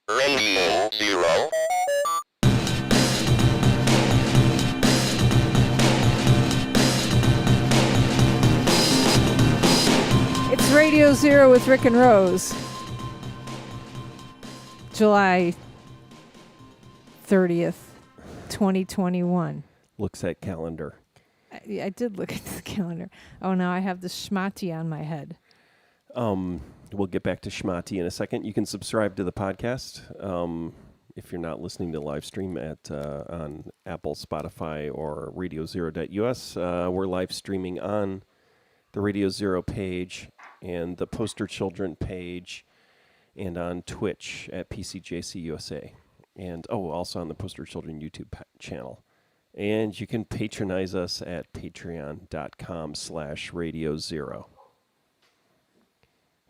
Radio Zero. It's Radio Zero with Rick and Rose. July 30th, 2021. Looks at calendar. I did look at the calendar. Oh, now I have the schmati on my head. We'll get back to Schmati in a second. You can subscribe to the podcast if you're not listening to the live stream at on Apple, Spotify, or RadioZero.us. We're live streaming on the Radio Zero page and the Poster Children page and on Twitch at PCJC USA. And, also on the Poster Children YouTube channel. And you can patronize us at patreon.com/Radio Zero.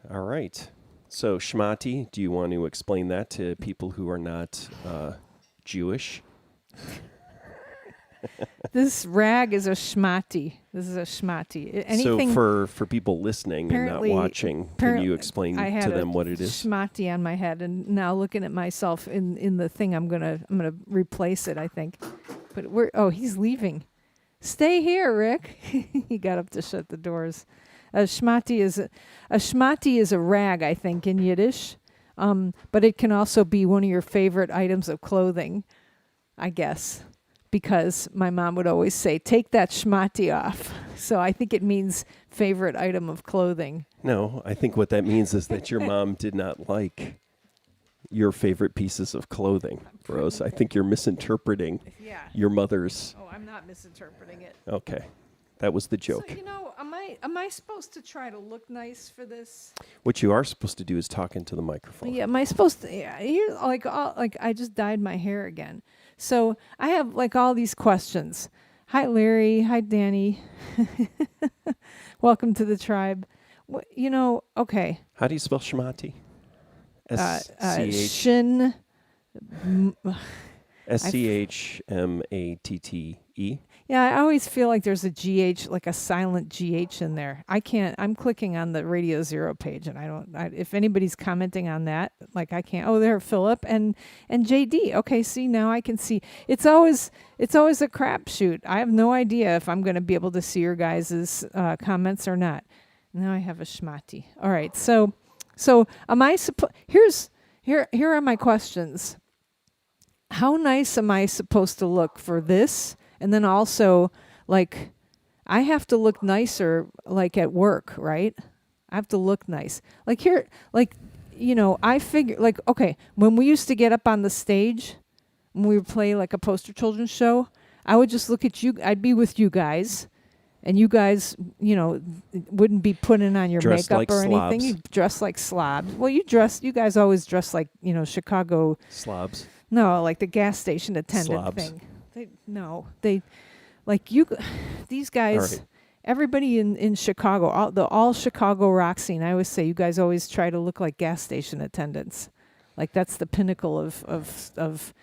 All right. So, Schmati, do you want to explain that to people who are not Jewish? This rag is a schmati. This is a schmati. Anything. So, for people listening and not watching, can you explain to them what it is? Schmati on my head, and now looking at myself in the thing, I'm gonna replace it, I think. But he's leaving. Stay here, Rick. He got up to shut the doors. A schmati is a rag, I think, in Yiddish, but it can also be one of your favorite items of clothing, I guess, because my mom would always say, "Take that schmati off." So I think it means favorite item of clothing. No, I think what that means is that your mom did not like your favorite pieces of clothing, Rose. I think you're misinterpreting your mother's. Oh, I'm not misinterpreting it. Okay. That was the joke. So, am I supposed to try to look nice for this? What you are supposed to do is talk into the microphone. Yeah, am I supposed to? Yeah, I just dyed my hair again. So I have all these questions. Hi, Larry. Hi, Danny. Welcome to the tribe. Okay. How do you spell schmati? Shin. SCHMATTE. Yeah, I always feel like there's a GH, like a silent GH in there. I can't. I'm clicking on the Radio Zero page, and if anybody's commenting on that, I can't. Oh, there, Philip and JD. Okay, see, now I can see. It's always a crapshoot. I have no idea if I'm going to be able to see your guys' comments or not. Now I have a schmati. All right, so am I here are my questions. How nice am I supposed to look for this? And then also, I have to look nicer, at work, right? I have to look nice. I figure, okay, when we used to get up on the stage, when we would play, a Poster Children show, I would just look at you. I'd be with you guys, and you guys, wouldn't be putting on your dressed makeup like or slobs. anything. You dress like slobs. Well, you guys always dress like, Chicago. Slobs. No, like the gas station attendant Slobs. thing. These guys, right. Everybody in Chicago, all Chicago rock scene, I always say, you guys always try to look like gas station attendants. That's the pinnacle of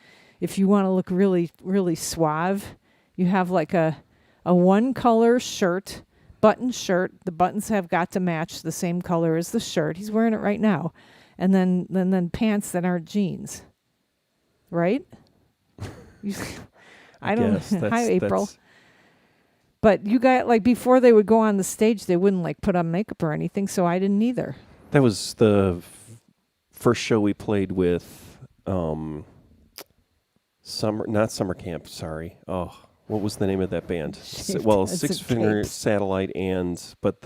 if you want to look really, really suave, you have a one color shirt, button shirt. The buttons have got to match the same color as the shirt. He's wearing it right now. And then pants that aren't jeans. Right? I don't. Hi, April. But you got before they would go on the stage, they wouldn't put on makeup or anything, so I didn't either. That was the first show we played with summer camp. Sorry. Oh, What was the name of that band? Shaved Well, heads and Six Finger capes. Satellite but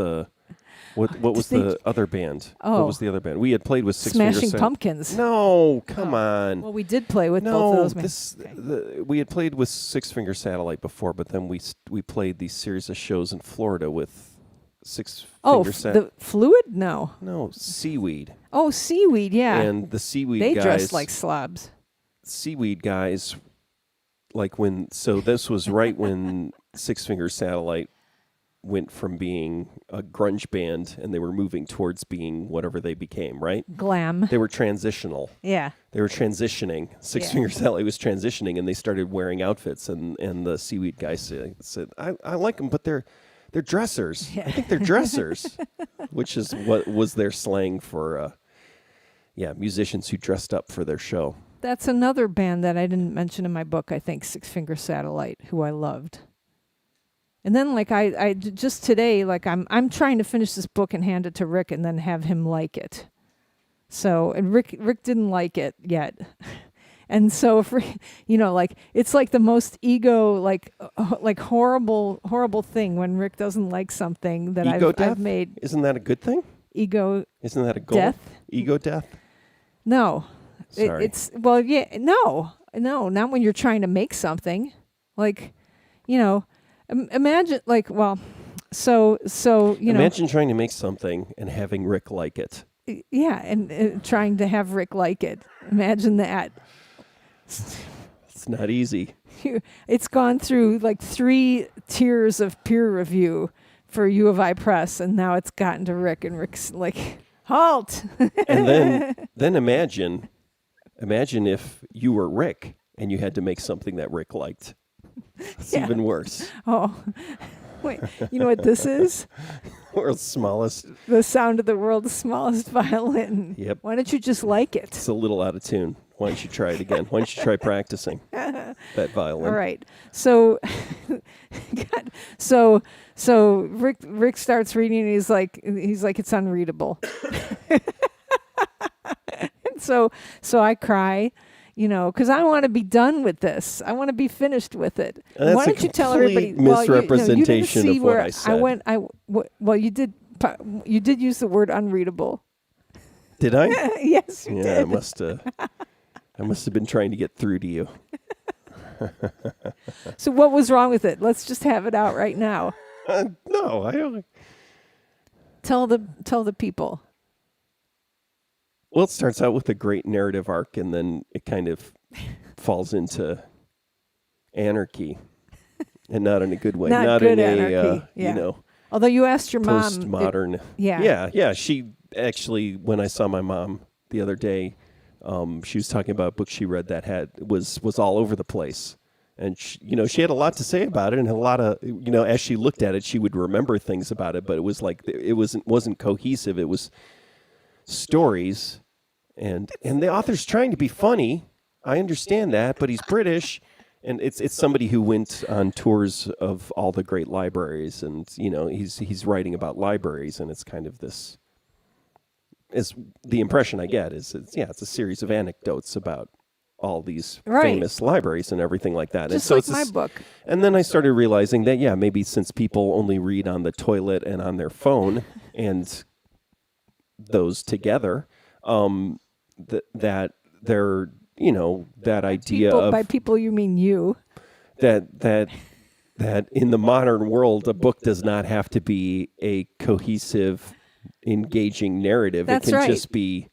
what was Did they- the other band? Oh. What was the other band? We had played with Six Finger Smashing Satellite. Pumpkins. No, come on. Well, we did play with both of No, those. we had played with Six Finger Satellite before, but then we played these series of shows in Florida with Six Finger the Fluid? No. No, Seaweed. Oh, Seaweed. Yeah. And the Seaweed they guys. dressed like slobs. Seaweed guys, this was right when Six Finger Satellite went from being a grunge band and they were moving towards being whatever they became, right? Glam. They were transitional. Yeah. They were transitioning. Six Finger Satellite was transitioning, and they started wearing outfits. And the Seaweed guy said, "I like them, but they're dressers. I think they're dressers," which is what was their slang for, musicians who dressed up for their show. That's another band that I didn't mention in my book, I think, Six Finger Satellite, who I loved. And then, I just today, I'm trying to finish this book and hand it to Rick and then have him like it. So, and Rick didn't like it yet. And so, if it's like the most ego, horrible thing when Rick doesn't like something that Ego death? I've made. Isn't that a good thing? Ego Isn't that a goal? death? Ego death? No. Sorry. No, not when you're trying to make something. Imagine, Imagine trying to make something and having Rick like it. yeah, and trying to have Rick like it. Imagine that. It's not easy. It's gone through 3 tiers of peer review for U of I Press, and now it's gotten to Rick, and Rick's like, halt. And then imagine if you were Rick and you had to make something that Rick liked. It's Yeah. even worse. Oh, wait, you know what this is? World's smallest. The sound of the world's smallest violin. Yep. Why don't you just like it? It's a little out of tune. Why don't you try it again? Why don't you try practicing that violin? All right. So, God, so Rick starts reading, and he's like, it's unreadable. And so I cry, because I want to be done with this. I want to be finished with it. And that's Why a don't you tell everybody? complete misrepresentation you didn't see of what where I said. Well, you did use the word unreadable. Did I? Yes, you Yeah, did. I must have been trying to get through to you. So what was wrong with it? Let's just have it out right now. No, I don't. Tell the people. Well, it starts out with a great narrative arc, and then it kind of falls into anarchy, and not in a good way. Not good anarchy, yeah. you know, Although you asked your mom. postmodern. Yeah. She actually, when I saw my mom the other day, she was talking about a book she read that was all over the place, and she had a lot to say about it, and a lot of as she looked at it, she would remember things about it, but it was like it wasn't cohesive. It was stories, and the author's trying to be funny. I understand that, but he's British. And it's somebody who went on tours of all the great libraries, and he's writing about libraries, and it's kind of this. Is the impression I get is it's a series of anecdotes about all these famous libraries and everything like that. Just and like so my book. And then I started realizing that maybe since people only read on the toilet and on their phone, and those together, that they're. That idea of by people you mean you. that in the modern world, a book does not have to be a cohesive, engaging narrative. That's it can right. just be,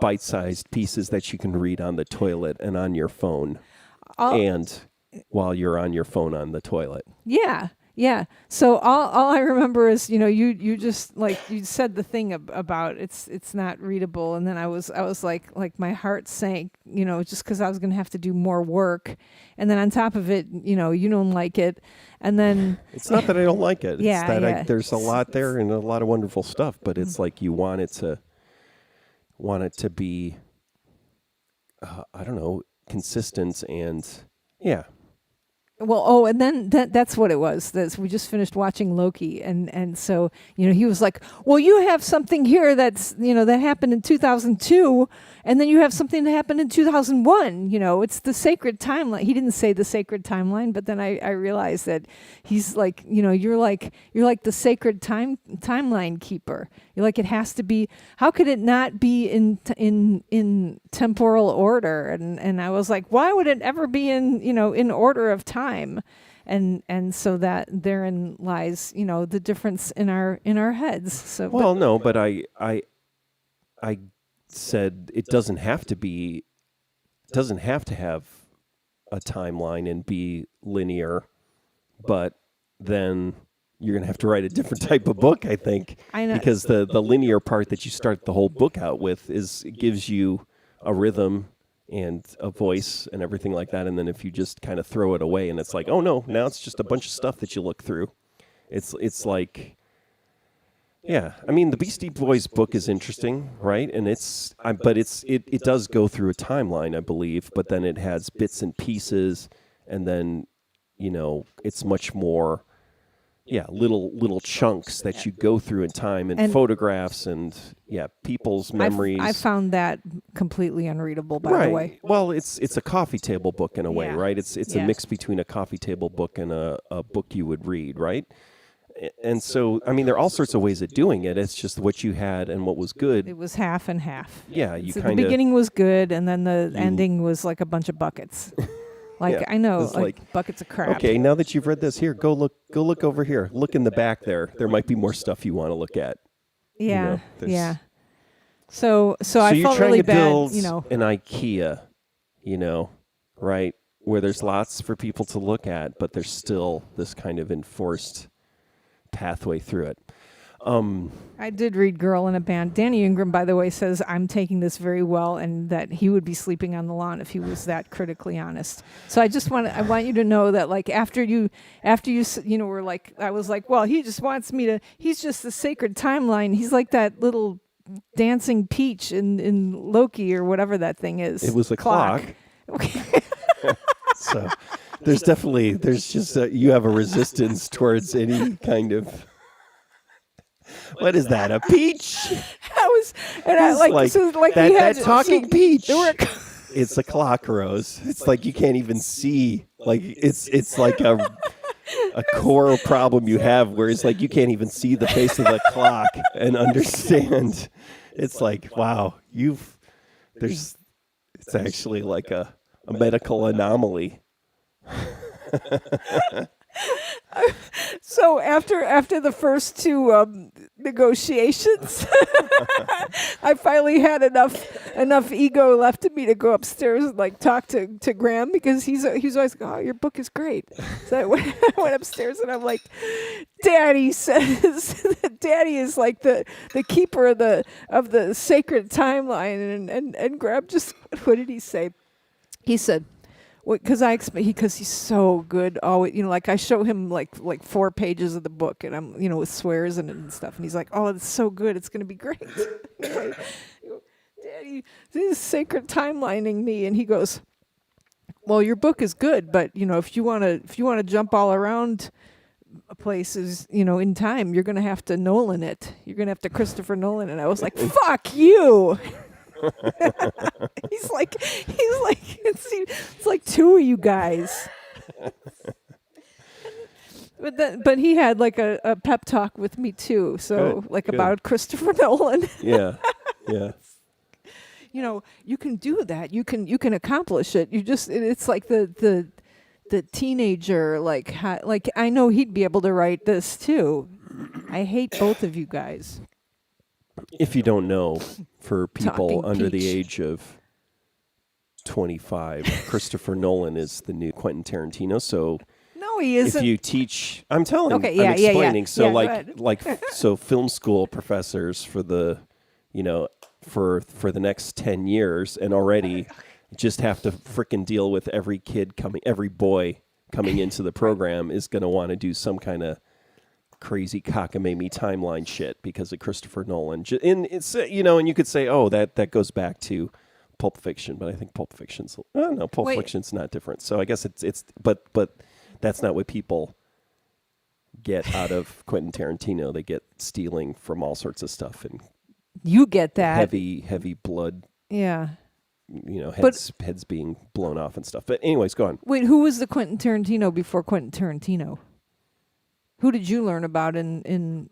bite-sized pieces that you can read on the toilet and on your phone, and while you're on your phone on the toilet. Yeah. Yeah. So all I remember is, you just you said the thing about it's not readable, and then I was like my heart sank, just because I was going to have to do more work, and then on top of it, you don't like it, and then It's not that I don't like it. Yeah, It's that yeah. there's a lot there and a lot of wonderful stuff, but it's like you want it to be, I don't know, consistent and Well, oh, and then that's what it was. We just finished watching Loki, and so he was like, "Well, you have something here that's that happened in 2002, and then you have something that happened in 2001. It's the sacred timeline." He didn't say the sacred timeline, but then I realized that he's like, you're like the sacred timeline keeper. You're like, it has to be. How could it not be in temporal order? And I was like, why would it ever be in order of time? And so that therein lies the difference in our heads. So well, no, but I said it doesn't have to have a timeline and be linear, but then you're going to have to write a different type of book, I think. I know. Because the linear part that you start the whole book out with gives you a rhythm and a voice and everything like that. And then if you just kind of throw it away and it's like, oh no, now it's just a bunch of stuff that you look through. It's like, yeah, I mean, the Beastie Boys book is interesting, right? And it does go through a timeline, I believe, but then it has bits and pieces, and then, it's much more, little chunks that you go through in time and photographs and, people's memories. I found that completely unreadable, by the way. Well, it's a coffee table book in a way, Yeah. right? It's a mix between a coffee table book and a book you would read, right? And so, I mean, there are all sorts of ways of doing it. It's just what you had and what was good. It was half and half. Yeah, you So kind the of... beginning was good, and then the ending was like a bunch of buckets. Yeah, I know, it's like buckets of crap. Okay, now that you've read this, here, go look over here. Look in the back there. There might be more stuff you want to look at. Yeah, there's- yeah. So I you're felt trying really to build bad, an IKEA, right? Where there's lots for people to look at, but there's still this kind of enforced pathway through it. I did read Girl in a Band. Danny Ingram, by the way, says I'm taking this very well, and that he would be sleeping on the lawn if he was that critically honest. So I want you to know that, like, after you were like, I was like, well, he just wants me to. He's just the sacred timeline. He's like that little dancing peach in Loki or whatever that thing is. It was a clock. Okay. So there's just you have a resistance towards any kind of... What is that? A peach? That talking peach. It's a clock, Rose. It's like you can't even see. Like it's like a core problem you have, where it's like you can't even see the face of the clock and understand. It's like, wow, it's actually like a medical anomaly. So after the first two negotiations, I finally had enough ego left in me to go upstairs and like talk to Graham, because he's always like, oh, your book is great. So I went upstairs and I'm like, Daddy says Daddy is like the keeper of the sacred timeline, and Graham just, what did he say? He said, because he's so good. Always, like I show him like 4 pages of the book, and I'm with swears in it and stuff, and he's like, "Oh, it's so good. It's gonna be great." Like, Daddy, this is sacred timelining me, and he goes, "Well, your book is good, but if you wanna jump all around places, in time, you're gonna have to Nolan it. You're gonna have to Christopher Nolan." And I was like, "Fuck you." He's like, it's like 2 of you guys. But he had like a pep talk with me too. So Good. About Christopher Nolan. Yeah. You can do that. You can accomplish it. It's like the teenager, like I know he'd be able to write this too. I hate both of you guys. If you don't know, for people Talking under the peach. age of 25, Christopher Nolan is the new Quentin Tarantino. So No, he isn't. if you teach, I'm telling, Okay, I'm yeah. explaining. So Yeah, go ahead. so film school professors for the, for the next 10 years, and already just have to frickin' deal with every boy coming into the program is going to want to do some kind of crazy cockamamie timeline shit because of Christopher Nolan. And it's, and you could say, oh, that goes back to Pulp Fiction, but I think Pulp Fiction's Fiction's not different. So I guess it's but That's not what people get out of Quentin Tarantino. They get stealing from all sorts of stuff and You get that. heavy blood, Yeah. heads being blown off and stuff. But anyways, go on. Wait, who was the Quentin Tarantino before Quentin Tarantino? Who did you learn about in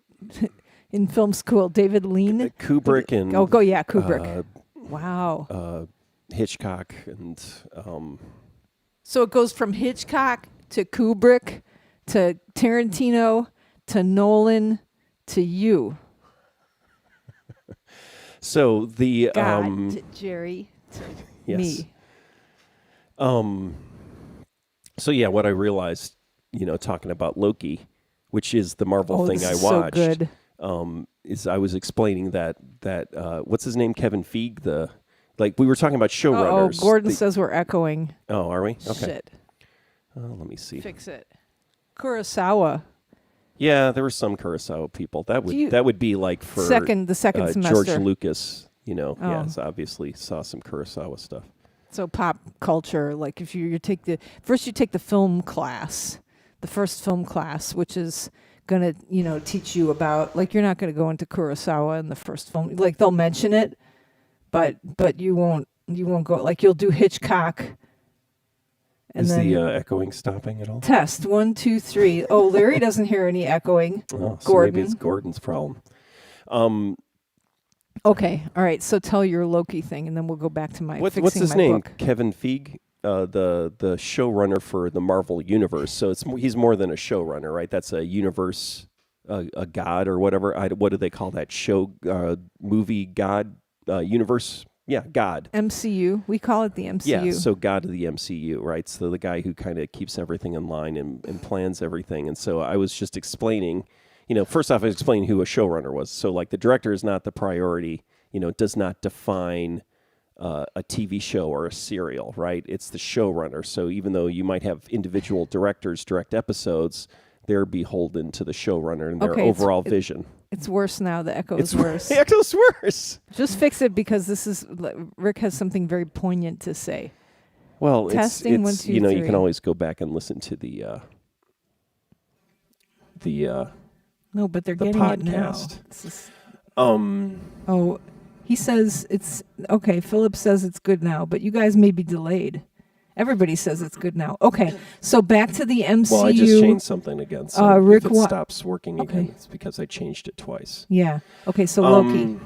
film school? David Lean? Kubrick and Kubrick. Wow. Hitchcock and So it goes from Hitchcock to Kubrick to Tarantino to Nolan to you. so the God, to Jerry, to yes. me. So yeah, what I realized, talking about Loki, which is the Marvel thing this I is watched, so good. is I was explaining that what's his name, Kevin Feige, we were talking about showrunners. Gordon says we're echoing. Oh, are we? Okay. Shit. Let me see. Fix it. Kurosawa. Yeah, there were some Kurosawa people. That would be like for the second semester. George Lucas. Oh. Yes, obviously saw some Kurosawa stuff. So pop culture, like if you take the film class, the first film class, which is gonna teach you about, like, you're not gonna go into Kurosawa in the first film. Like, they'll mention it, but you won't go, like, you'll do Hitchcock. And is then the echoing stopping at all? test 1, 2, 3. Oh, Larry doesn't hear any echoing. Oh, so Gordon. maybe it's Gordon's problem. Okay, all right. So tell your Loki thing, and then we'll go back to my What's fixing his my name? book. Kevin Feige, the showrunner for the Marvel universe. So he's more than a showrunner, right? That's a universe, a god or whatever. What do they call that show? Movie god, universe. Yeah, God. MCU. We call it the MCU. Yeah, so God of the MCU, right? So the guy who kind of keeps everything in line and plans everything. And so I was just explaining, first off, I was explaining who a showrunner was. So, like, the director is not the priority, does not define a TV show or a serial, right? It's the showrunner. So even though you might have individual directors direct episodes, they're beholden to the showrunner and their overall vision. It's worse now. The echo is worse. The echo's worse. Just fix it, because Rick has something very poignant to say. Well, Testing, it's 1, 2, you 3. can always go back and listen to the No, but they're the getting it now. podcast. It's just- Um, he says it's okay. Philip says it's good now, but you guys may be delayed. Everybody says it's good now. Okay, so back to the MCU. well, I just changed something again. So Rick if it stops working again, Okay. it's because I changed it twice. Yeah. Okay, so Loki.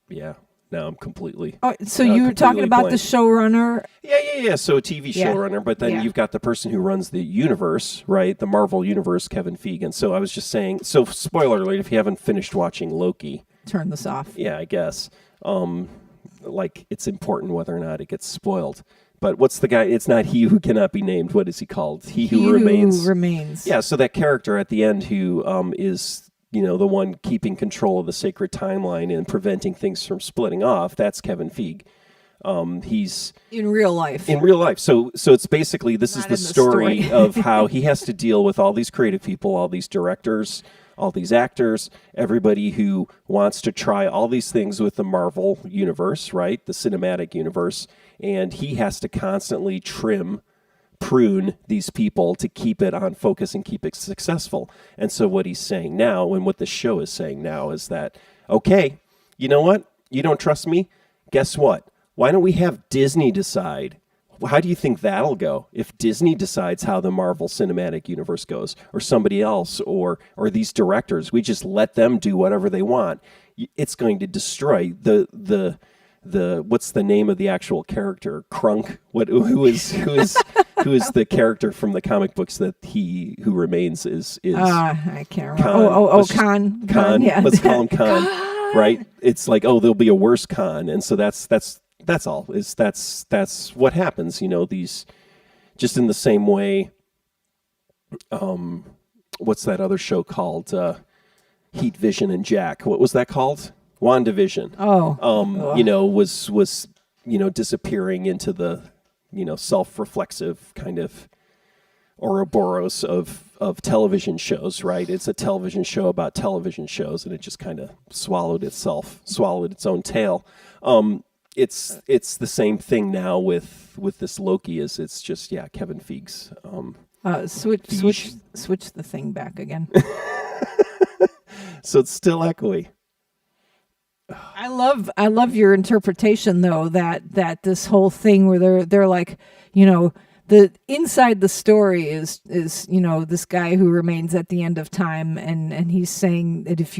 Yeah. Now I'm completely. Oh, so you were talking completely about blank. the showrunner. Yeah. So a TV Yeah. showrunner, but then Yeah. you've got the person who runs the universe, right? The Marvel universe, Kevin Feige. And so I was just saying. So spoiler alert: if you haven't finished watching Loki, Turn this off. yeah, I guess. Like, it's important whether or not it gets spoiled. But what's the guy? It's not he who cannot be named. What is he called? He who remains. Remains. Yeah. So that character at the end who is the one keeping control of the sacred timeline and preventing things from splitting off. That's Kevin Feige. He's In real life. in real life. So it's basically this is Not the in the story story. of how he has to deal with all these creative people, all these directors, all these actors, everybody who wants to try all these things with the Marvel universe, right? The cinematic universe. And he has to constantly prune these people to keep it on focus and keep it successful. And so what he's saying now, and what the show is saying now, is that, okay, you know what? You don't trust me? Guess what? Why don't we have Disney decide? How do you think that'll go if Disney decides how the Marvel Cinematic Universe goes, or somebody else, or these directors? We just let them do whatever they want. It's going to destroy the what's the name of the actual character? Krunk. Who is the character from the comic books that who remains is I can't remember. Khan. Khan. Khan. Yeah. Let's call him Khan. Right? It's like, there'll be a worse Khan, and so that's all. That's what happens. These, just in the same way. What's that other show called? Heat Vision and Jack. What was that called? WandaVision. Was disappearing into the self-reflexive kind of Ouroboros of television shows, right? It's a television show about television shows, and it just kind of swallowed its own tail. it's the same thing now with this Loki. It's just Kevin Feige. Switch the thing back again. So it's still echoey. I love your interpretation though that this whole thing where they're like, the inside the story is this guy who remains at the end of time and he's saying that if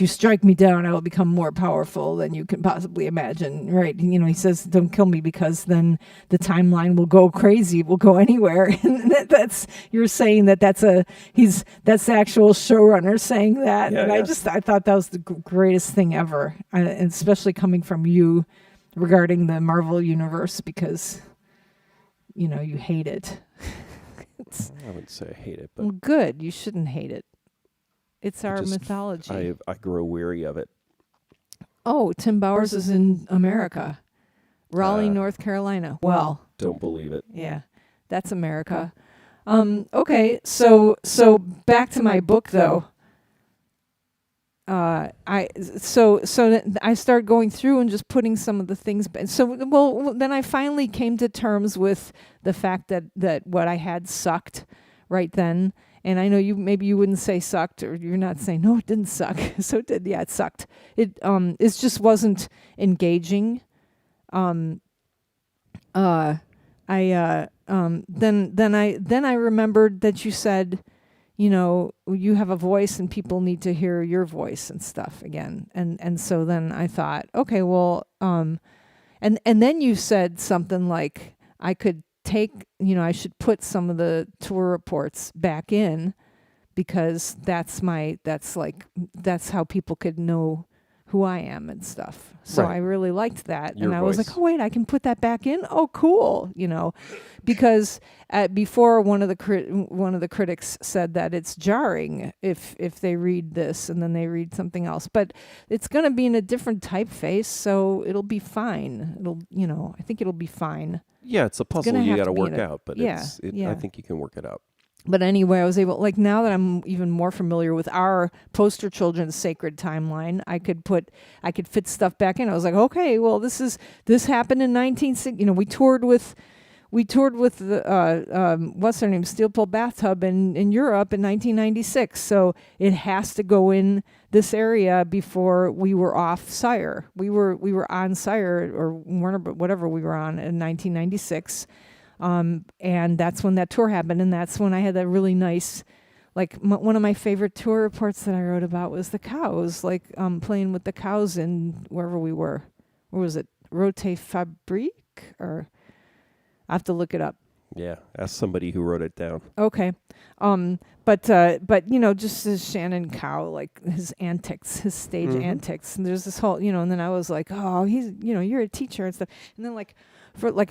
you strike me down, I will become more powerful than you can possibly imagine, right? He says, don't kill me because then the timeline will go crazy, will go anywhere. And you're saying that's the actual showrunner saying that. Yeah, and yeah. I thought that was the greatest thing ever, and especially coming from you regarding the Marvel universe because, you hate it. I wouldn't say I hate it, but Well, good. You shouldn't hate it. It's our mythology. I grow weary of it. Oh, Tim Bowers is in America. Raleigh, North Carolina. Well, Don't believe it. yeah, that's America. Okay, so back to my book though. I start going through and just putting some of the things. Then I finally came to terms with the fact that what I had sucked right then. And I know maybe you wouldn't say sucked, or you're not saying no, it didn't suck. So it did. Yeah, it sucked. It just wasn't engaging. Then I remembered that you said, you have a voice and people need to hear your voice and stuff again. And so then I thought, okay, well, and then you said something like I could take, I should put some of the tour reports back in because that's how people could know who I am and stuff. So Right. I really liked that. Your and I was voice. like, oh wait, I can put that back in. Oh, cool. Because before one of the critics said that it's jarring if they read this and then they read something else, but it's going to be in a different typeface. So it'll be fine. I think it'll be fine. Yeah, it's a puzzle gonna you have got to to be work in a- out, but yeah, I think you can work it out. But anyway, I was able, now that I'm even more familiar with our poster children's sacred timeline, I could fit stuff back in. I was like, okay, well, this happened in 1960. We toured with the what's her name, Steel Pole Bathtub in Europe in 1996. So it has to go in this area before we were off Sire. We were on Sire or Warner, whatever we were on in 1996. And that's when that tour happened, and that's when I had that really nice, one of my favorite tour reports that I wrote about was the cows, playing with the cows in wherever we were. Where was it? Rote Fabrique? Or I have to look it up. Yeah, ask somebody who wrote it down. Okay. But just as Shannon Cow, his antics, his stage antics, and there's this whole, and then I was like, oh, he's, you're a teacher and stuff. And then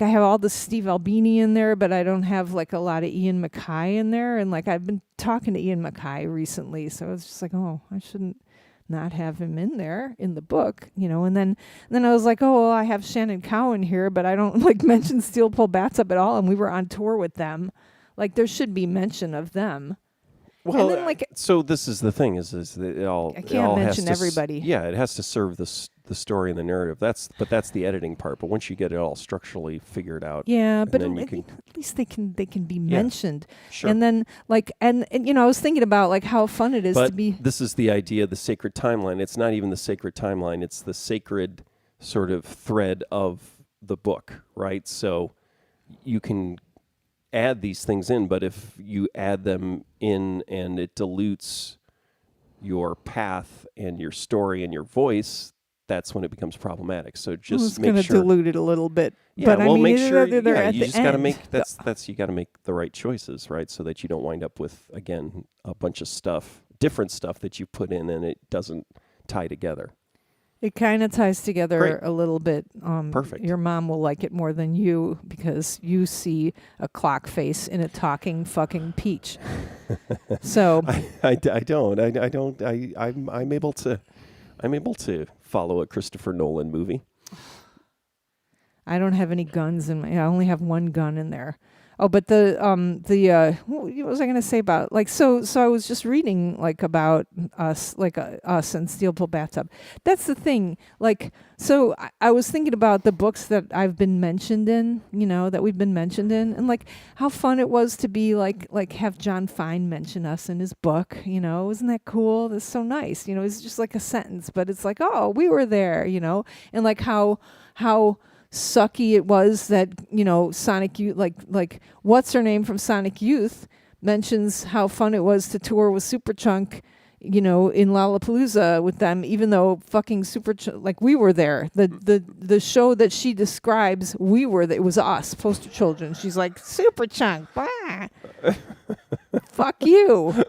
I have all the Steve Albini in there, but I don't have a lot of Ian MacKaye in there. And I've been talking to Ian MacKaye recently, so it's just oh, I shouldn't not have him in there in the book, and then I was like, oh, well, I have Shannon Cow in here, but I don't mention Steel Pole Bathtub at all. And we were on tour with them. There should be mention of them. Well, and then, so this is the thing is that it all I it can't all has mention to everybody. Yeah, it has to serve the story and the narrative. That's the editing part. But once you get it all structurally figured out, Yeah, and but then you at can least they can be mentioned. sure. And then and I was thinking about how fun it is but to be. this is the idea, the sacred timeline. It's not even the sacred timeline. It's the sacred sort of thread of the book, right? So you can add these things in, but if you add them in and it dilutes your path and your story and your voice, that's when it becomes problematic. So just It's make going to sure. dilute it a little bit. Yeah, but well, I mean, make sure. they're Yeah, at you the just got to end. make you got to make the right choices, right? So that you don't wind up with again a bunch of different stuff that you put in and it doesn't tie together. It kind of ties together Great. a little bit. Perfect. Your mom will like it more than you because you see a clock face in a talking fucking peach. So I don't. I'm able to follow a Christopher Nolan movie. I don't have any guns I only have one gun in there. Oh, but what was I going to say about like so I was just reading like about us us and Steel Pull Bathtub. That's the thing. Like so I was thinking about the books that I've been mentioned in, that we've been mentioned in, and like how fun it was to be like have John Fine mention us in his book, Isn't that cool? That's so nice. It's just like a sentence, but it's like, "Oh, we were there," And like how sucky it was that Sonic Youth, like what's her name from Sonic Youth mentions how fun it was to tour with Superchunk, in Lollapalooza with them, even though fucking Superchunk, like we were there. The show that she describes, we were there. It was us, poster children. She's like, Superchunk, bah. Fuck you.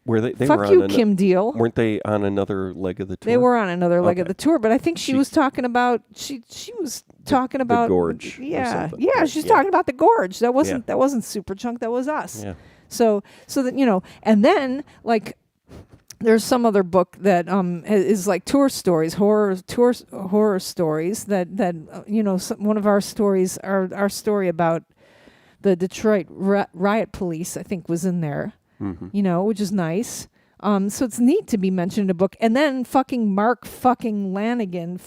Were they Fuck were you, on Kim Deal. Weren't they on another leg of the tour? They were on another leg of Okay. the tour, but I think she was talking about she was talking about gorge or Yeah, something. yeah, she's Yeah. talking about the gorge. That wasn't Superchunk. That was us. Yeah. So that and then like there's some other book that is like tour stories, horror stories that one of our stories, our story about the Detroit riot police, I think, was in there. Mm-hmm. Which is nice. So it's neat to be mentioned in a book. And then fucking Mark fucking Lanigan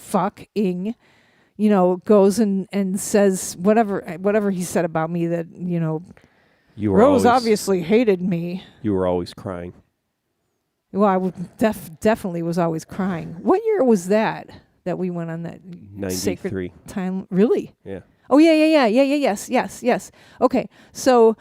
goes and says whatever he said about me that, You were Rose always, obviously hated me. You were always crying. Well, I definitely was always crying. What year was that we went on that 93. sacred time? Really? Yeah. Oh yeah, yes. Okay, so,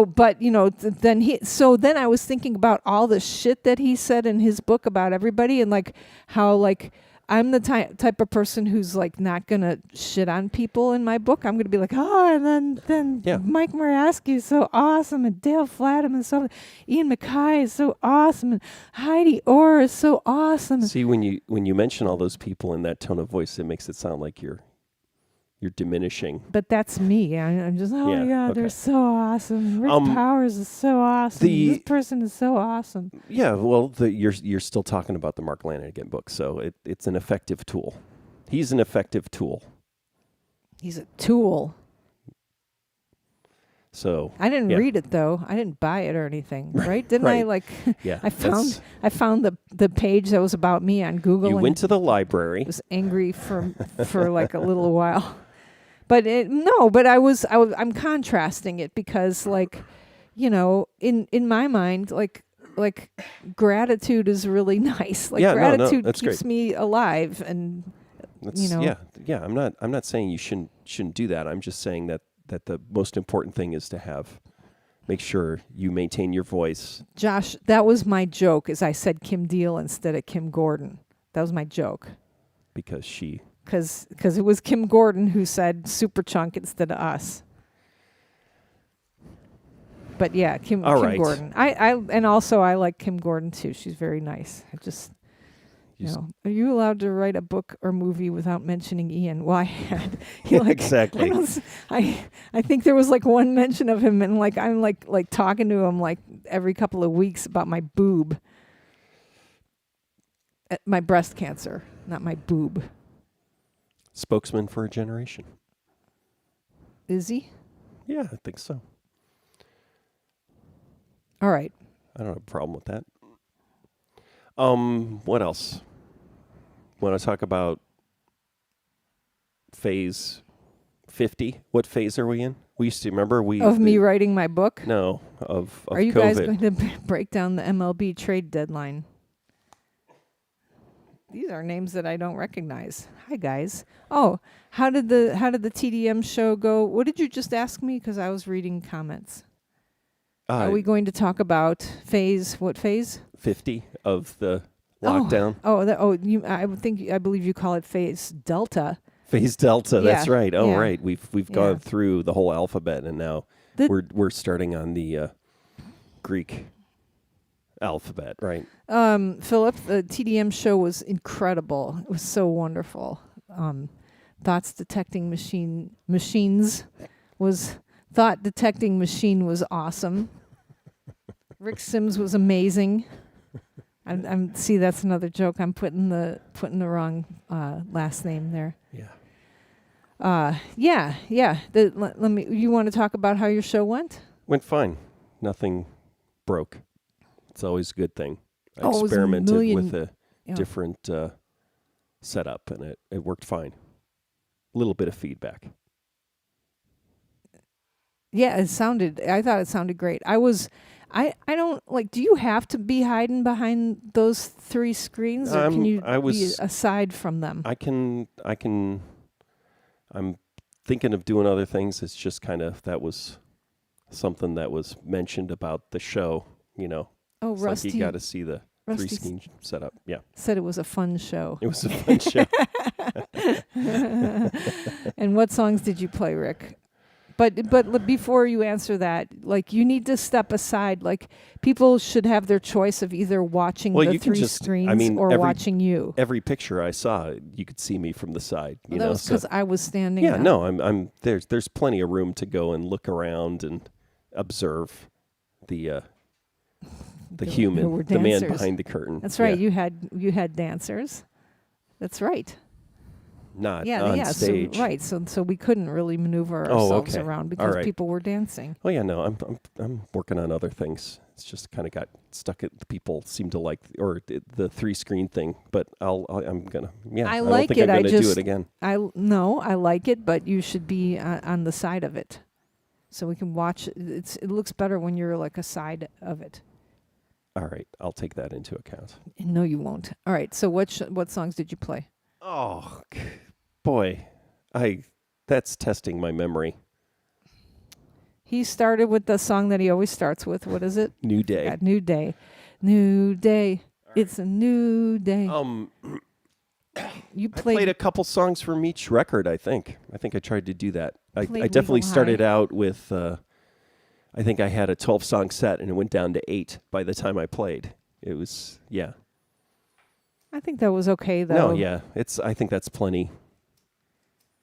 but then I was thinking about all the shit that he said in his book about everybody, and like how like I'm the type of person who's like not gonna shit on people in my book. I'm gonna be like, oh, and then Yeah. Mike Moraski is so awesome, and Dale Flatham is so, Ian Mackay is so awesome, and Heidi Orr is so awesome. See, when you mention all those people in that tone of voice, it makes it sound like you're diminishing. But that's me. I'm just, oh Yeah, my God, okay. they're so awesome. Rick Powers is so awesome. the- This person is so awesome. Yeah, well, you're still talking about the Mark Lanigan book, so it's an effective tool. He's an effective tool. He's a tool. So I didn't yeah. read it though. I didn't buy it or anything, right? Didn't I Right. like yeah, I found the page that was about me on Google you and went to the library. was angry for like a little while. But I'm contrasting it because like, in my mind, like gratitude is really nice. Like Yeah, no, gratitude that's keeps great. me alive, and Yeah. I'm not saying you shouldn't do that. I'm just saying that the most important thing is to make sure you maintain your voice. Josh, that was my joke. Is I said Kim Deal instead of Kim Gordon. That was my joke. Because she. Because it was Kim Gordon who said Superchunk instead of us. But yeah, Kim right. Gordon. And also I like Kim Gordon too. She's very nice. I just, are you allowed to write a book or movie without mentioning Ian? Well, I had. Exactly. I think there was like one mention of him, and like I'm like talking to him like every couple of weeks about my boob, my breast cancer, not my boob. Spokesman for a generation. Is he? Yeah, I think so. All right. I don't have a problem with that. What else? Want to talk about phase 50? What phase are we in? We used to remember Me writing my book? No, of Are you COVID. guys going to break down the MLB trade deadline? These are names that I don't recognize. Hi guys. Oh, how did the TDM show go? What did you just ask me? Because I was reading comments. Are we going to talk about what phase? 50 of the lockdown? I believe you call it phase Delta. Phase Delta, that's Yeah, right. Oh, yeah. right. We've gone through the whole alphabet, and now we're starting on the Greek alphabet, right? Philip, the TDM show was incredible. It was so wonderful. Thought detecting machine was awesome. Rick Sims was amazing. I'm see that's another joke. I'm putting the wrong last name there. Yeah. Yeah. Let me. You want to talk about how your show went? Went fine. Nothing broke. It's always a good thing. I Oh, it was a experimented million- with a Yeah. different setup, and it worked fine. A little bit of feedback. Yeah, I thought it sounded great. I don't like, do you have to be hiding behind those three screens, or can you be aside from them? I'm thinking of doing other things. It's just kind of, that was something that was mentioned about the show, Oh, It's Rusty like you got to see the Rusty three-screen setup. Yeah, said it was a fun show. it was a fun show. And what songs did you play, Rick? But before you answer that, like, you need to step aside. Like, people should have their choice of either watching Well, the you can three just- screens I mean, or every- watching you. Every picture I saw, you could see me from the side. Well, that was because I was standing. Yeah, up. no, I'm there's plenty of room to go and look around and observe the human, who were the man dancers. behind the curtain. That's right. Yeah. You had dancers. That's right. Not Yeah, on yeah. stage. So, right. So we couldn't really maneuver Oh, ourselves okay. around All because right. people were dancing. Oh yeah, no, I'm working on other things. It's just kind of got stuck at the people seem to like or the three screen thing. But I'm gonna I don't like think it. I'm I gonna do just- it again. I like it, but you should be on the side of it, so we can watch. It looks better when you're like a side of it. All right, I'll take that into account. No, you won't. All right. So what songs did you play? Oh boy, that's testing my memory. He started with the song that he always starts with. What is it? New Day. Yeah, New Day. New Day. It's a new day. I You played a couple songs from each record. I think I tried to do that. I Played definitely Legal started High. out with. I think I had a 12-song set, and it went down to 8 by the time I played. It was I think that was okay though. No, yeah, I think that's plenty.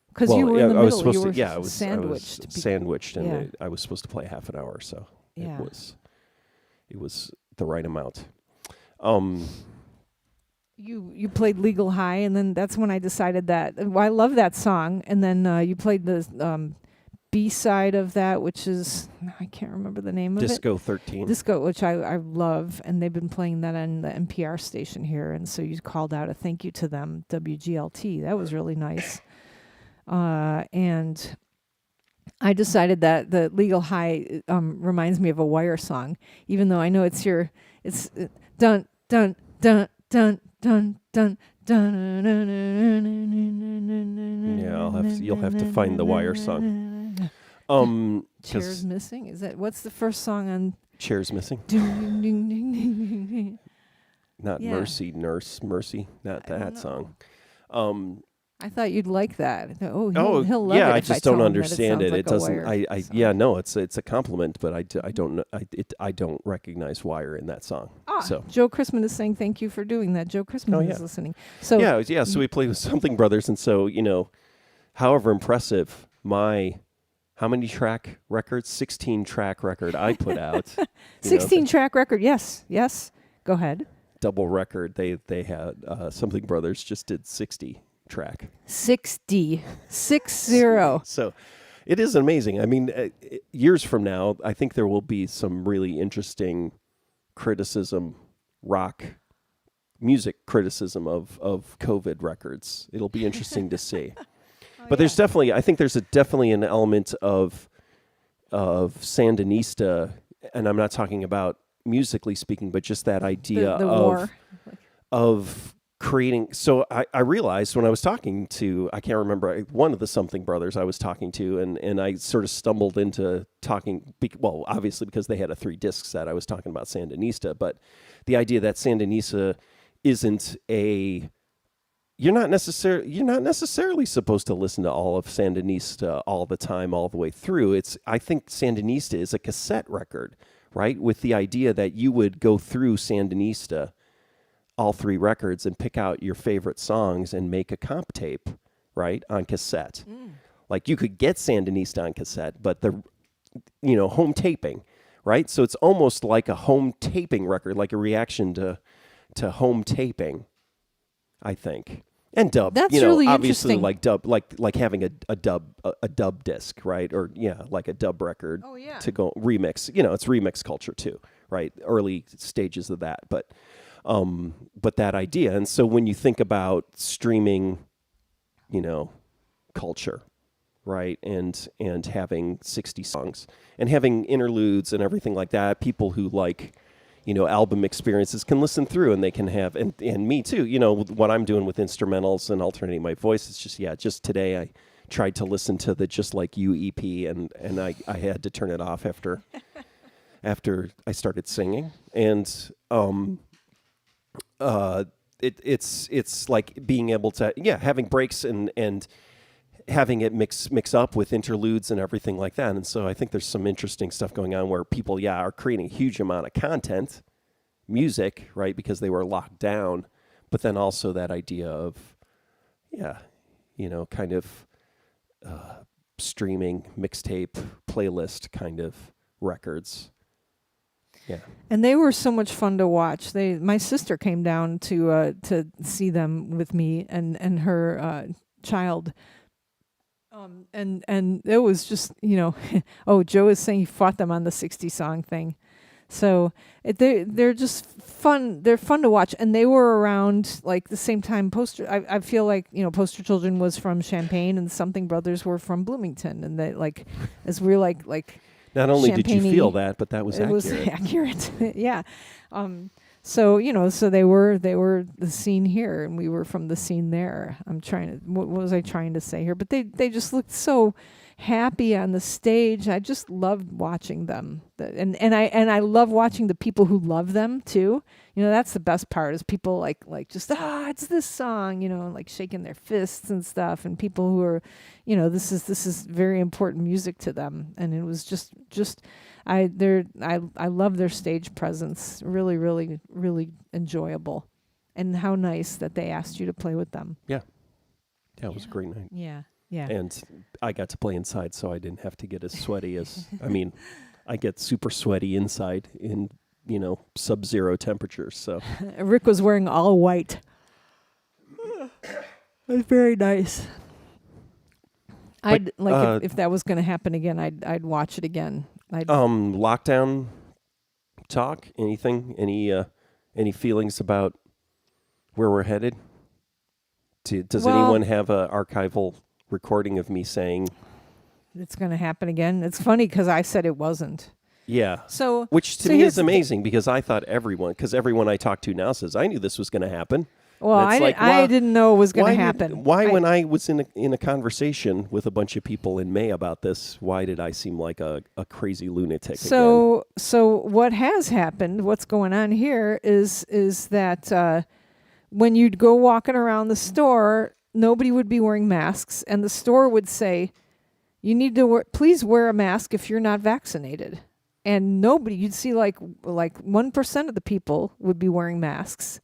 Because you were in the I was middle. supposed You were to. Yeah, I was sandwiched. I was sandwiched, and Yeah. I was supposed to play half an hour, so Yeah. it was the right amount. You played Legal High, and then that's when I decided that I love that song. And then you played the B side of that, which is I can't remember the name of it. Disco 13. Disco, which I love, and they've been playing that on the NPR station here, and so you called out a thank you to them, WGLT. That was really nice. And I decided that the Legal High reminds me of a Wire song, even though I know it's dun dun dun dun dun dun dun. Yeah, you'll have to find the Wire song. 'Cause Chairs Missing. Is that what's the first song on? Chairs Missing. Ding, ding, ding, ding, ding, ding. Not Yeah. Mercy, Nurse, Mercy. Not I don't that know. song. I thought you'd like that. I thought, he'll love yeah, it. I if just tell don't him that understand sounds it. like It a doesn't. Wire song. Yeah, no, it's a compliment, but I don't know. I don't recognize Wire in that song. So Joe Chrisman is saying thank you for doing that. Joe Chrisman is listening. So yeah. So we played with Something Brothers, and so however impressive how many track records? 16 track record I put out. 16 track record. Yes. Go ahead. Double record. They had Something Brothers just did 60 track. 60. 60. So it is amazing. I mean, years from now, I think there will be some really interesting criticism, rock music criticism of COVID records. It'll be interesting to see. But there's definitely, I think there's definitely an element of Sandinista, and I'm not talking about musically speaking, but just that idea The war. of creating. So I realized when I was talking to, I can't remember, one of the Something Brothers I was talking to, and I sort of stumbled into talking, well, obviously because they had a 3-disc set, I was talking about Sandinista, but the idea that Sandinista isn't you're not necessarily supposed to listen to all of Sandinista all the time, all the way through. I think Sandinista is a cassette record, right? With the idea that you would go through Sandinista, all 3 records, and pick out your favorite songs and make a comp tape, right, on cassette. Like you could get Sandinista on cassette, but the home taping, right? So it's almost like a home taping record, like a reaction to home taping, I think. And dub, That's you know, really obviously interesting. like dub, like having a dub disc, right? Or like a dub record Oh, yeah. to go remix. You know, it's remix culture too, right? Early stages of that, but that idea. And so when you think about streaming, you know, culture, right, and having 60 songs and having interludes and everything like that, people who like, you know, album experiences can listen through, and they can have, and me too, you know, with what I'm doing with instrumentals and alternating my voice. It's just today I tried to listen to the Just Like You EP, and I had to turn it off after I started singing. And it's like being able to, having breaks and having it mix up with interludes and everything like that. And so I think there's some interesting stuff going on where people, are creating a huge amount of content, music, right, because they were locked down, but then also that idea of, kind of streaming, mixtape, playlist kind of records. Yeah. And they were so much fun to watch. My sister came down to see them with me and her child. And it was just, oh, Joe is saying he fought them on the 60 song thing. So they're just fun. They're fun to watch, and they were around like the same time. I feel like Poster Children was from Champaign, and Something Brothers were from Bloomington, and they as we're like. Not only did you Champagne-y, feel that, but that was accurate. It was accurate. Yeah. So they were the scene here, and we were from the scene there. What was I trying to say here? But they just looked so happy on the stage. I just loved watching them, and I love watching the people who love them too. That's the best part, is people like just it's this song, like shaking their fists and stuff, and people who are, this is very important music to them, and it was just. I love their stage presence. Really, really, really enjoyable, and how nice that they asked you to play with them. Yeah, it was a great night. Yeah, yeah. And I got to play inside, so I didn't have to get as sweaty as. I mean, I get super sweaty inside in sub-zero temperatures. So Rick was wearing all white. It was very nice. I'd if that was going to happen again, I'd watch it again. Lockdown talk, anything, any feelings about where we're headed? Does anyone have a archival recording of me saying it's going to happen again? It's funny because I said it wasn't. Yeah. So which to me is amazing, because I thought everyone I talk to now says, I knew this was going to happen. Well, I didn't know it was going to happen. When I was in a conversation with a bunch of people in May about this, why did I seem like a crazy lunatic again? So what has happened, what's going on here is that when you'd go walking around the store, nobody would be wearing masks, and the store would say, you need to please wear a mask if you're not vaccinated. And you'd see like 1% of the people would be wearing masks.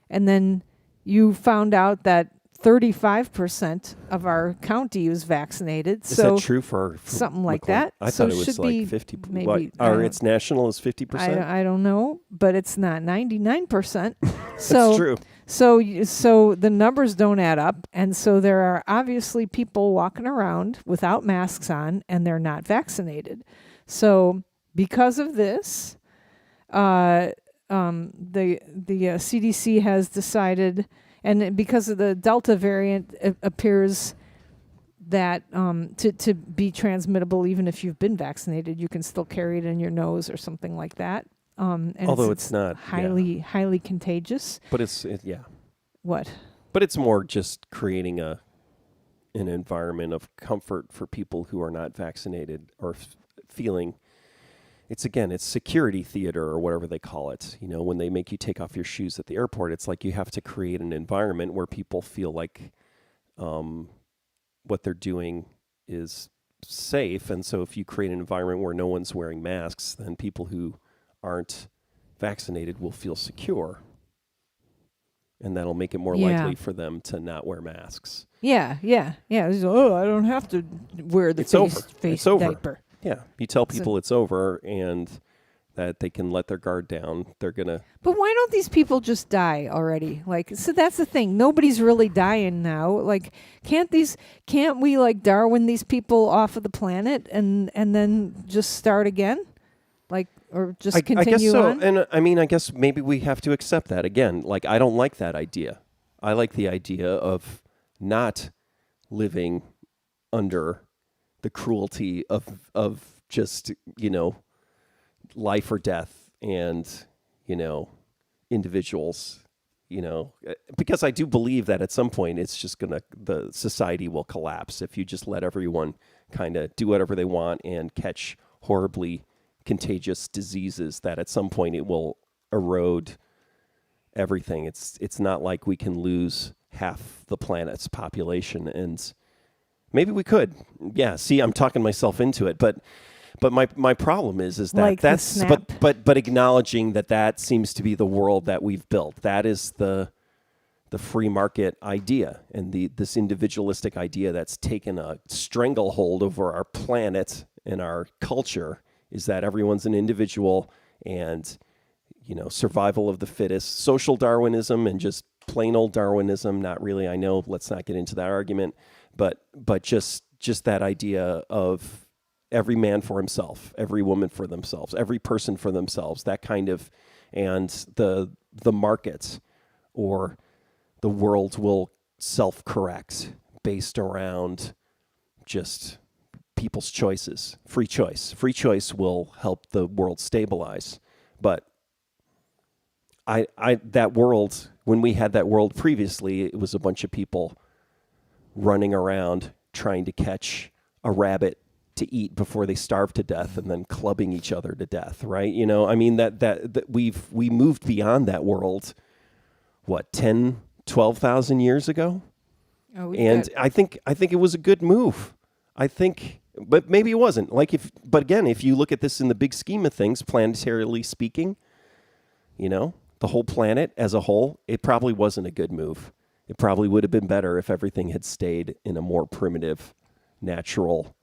And then you found out that 35% of our county was vaccinated. Is that true for something like McLean? that? I thought it was like 50. Maybe, or it's national is 50%? I don't know, but it's not 99%. That's true. So the numbers don't add up, and so there are obviously people walking around without masks on, and they're not vaccinated. So because of this, the CDC has decided, and because of the Delta variant, it appears that to be transmittable, even if you've been vaccinated, you can still carry it in your nose or something like that. And although it's not highly contagious. But What? But it's more just creating an environment of comfort for people who are not vaccinated, or feeling. It's security theater, or whatever they call it. When they make you take off your shoes at the airport, it's like you have to create an environment where people feel like what they're doing is safe. And so if you create an environment where no one's wearing masks, then people who aren't vaccinated will feel secure. And that'll make it more likely for them to not wear masks. Yeah. Oh, I don't have to wear the face over. diaper. Yeah, you tell people it's over, and that they can let their guard down. They're gonna. But why don't these people just die already? Like, so that's the thing. Nobody's really dying now. Like, can't we like Darwin these people off of the planet and then just start again? Like, or just continue I guess so. on? And I mean, I guess maybe we have to accept that again. Like, I don't like that idea. I like the idea of not living under the cruelty of just, life or death and, individuals, because I do believe that at some point it's just the society will collapse if you just let everyone kind of do whatever they want and catch horribly contagious diseases, that at some point it will erode everything. It's not like we can lose half the planet's population, and maybe we could. Yeah, see, I'm talking myself into it, but my problem is that like that's but acknowledging that seems to be the world that we've built. That is the free market idea, and this individualistic idea that's taken a stranglehold over our planet and our culture, is that everyone's an individual, and survival of the fittest, social Darwinism, and just plain old Darwinism. Not really, I know, let's not get into that argument, but just that idea of every man for himself, every woman for themselves, every person for themselves, that kind of, and the market or the world will self-correct based around just people's choices. Free choice will help the world stabilize. But that world, when we had that world previously, it was a bunch of people running around trying to catch a rabbit to eat before they starved to death, and then clubbing each other to death, right? I mean, that we moved beyond that world, what, 10, 12,000 years ago? Oh, and I think it was a good move. But maybe it wasn't. But again, if you look at this in the big scheme of things, planetarily speaking, the whole planet as a whole, it probably wasn't a good move. It probably would have been better if everything had stayed in a more primitive, natural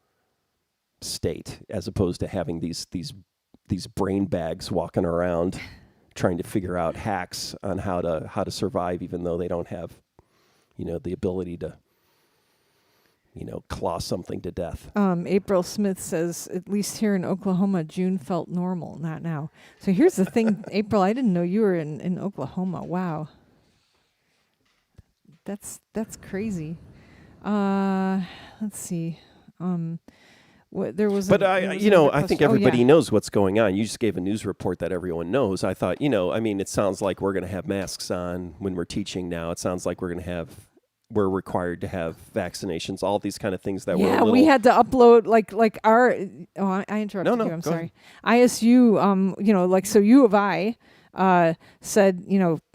state, as opposed to having these brain bags walking around trying to figure out hacks on how to survive, even though they don't have, the ability to, claw something to death. April Smith says, at least here in Oklahoma, June felt normal, not now. So here's the thing, April, I didn't know you were in Oklahoma. Wow. That's crazy. Let's see. There was. But I think everybody knows what's going on. You just gave a news report that everyone knows. I thought, it sounds like we're going to have masks on when we're teaching now. It sounds like we're required to have vaccinations, all these kind of things that were we had to upload like our. Oh, I interrupted No, you. I'm go sorry. ISU, so U of I. Said,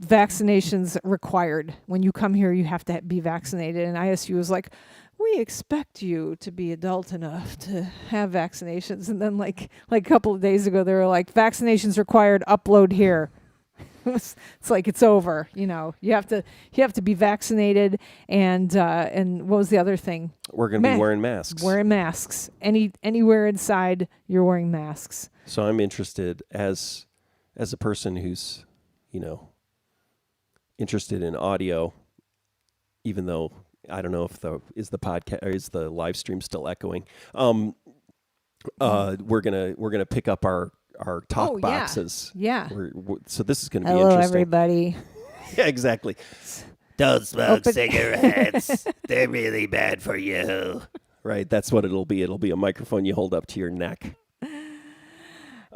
vaccinations required. When you come here, you have to be vaccinated. And ISU was like, we expect you to be adult enough to have vaccinations. And then like a couple of days ago, they were like, vaccinations required, upload here. It's like, it's over. You have to be vaccinated. And what was the other thing? We're going to be wearing masks. Wearing masks. Anywhere inside, you're wearing masks. So I'm interested as a person who's, interested in audio, even though I don't know if is the live stream still echoing. We're gonna pick up our talk boxes. Yeah. So this is gonna be Hello, interesting. everybody. Yeah, exactly. Don't smoke cigarettes. They're really bad for you. Right. That's what it'll be. It'll be a microphone you hold up to your neck.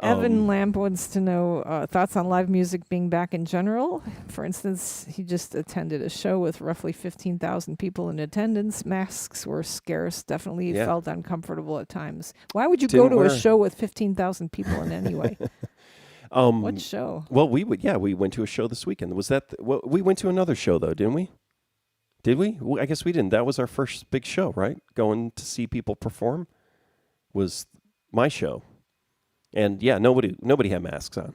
Evan Lamp wants to know thoughts on live music being back in general. For instance, he just attended a show with roughly 15,000 people in attendance. Masks were scarce. Definitely felt uncomfortable at times. Why would you go to a show with 15,000 people in anyway? What show? Well, we went to a show this weekend. Was that we went to another show though, didn't we? Did we? I guess we didn't. That was our first big show, right? Going to see people perform was my show. And yeah, nobody had masks on.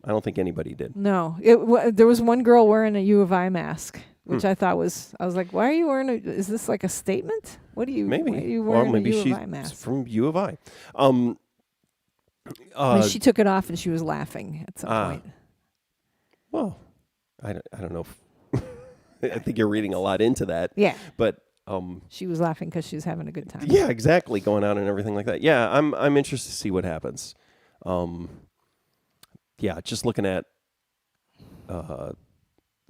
I don't think anybody did. No, there was one girl wearing a U of I mask, which I thought I was like, why are you wearing is this like a statement? What are you, maybe. why are you wearing maybe a U she's of I mask? from U of I. When she took it off and she was laughing at some point. Well, I don't know. I think you're reading a lot into that. Yeah. But she was laughing because she was having a good time. yeah, exactly, going out and everything like that. Yeah, I'm interested to see what happens. Yeah, just looking at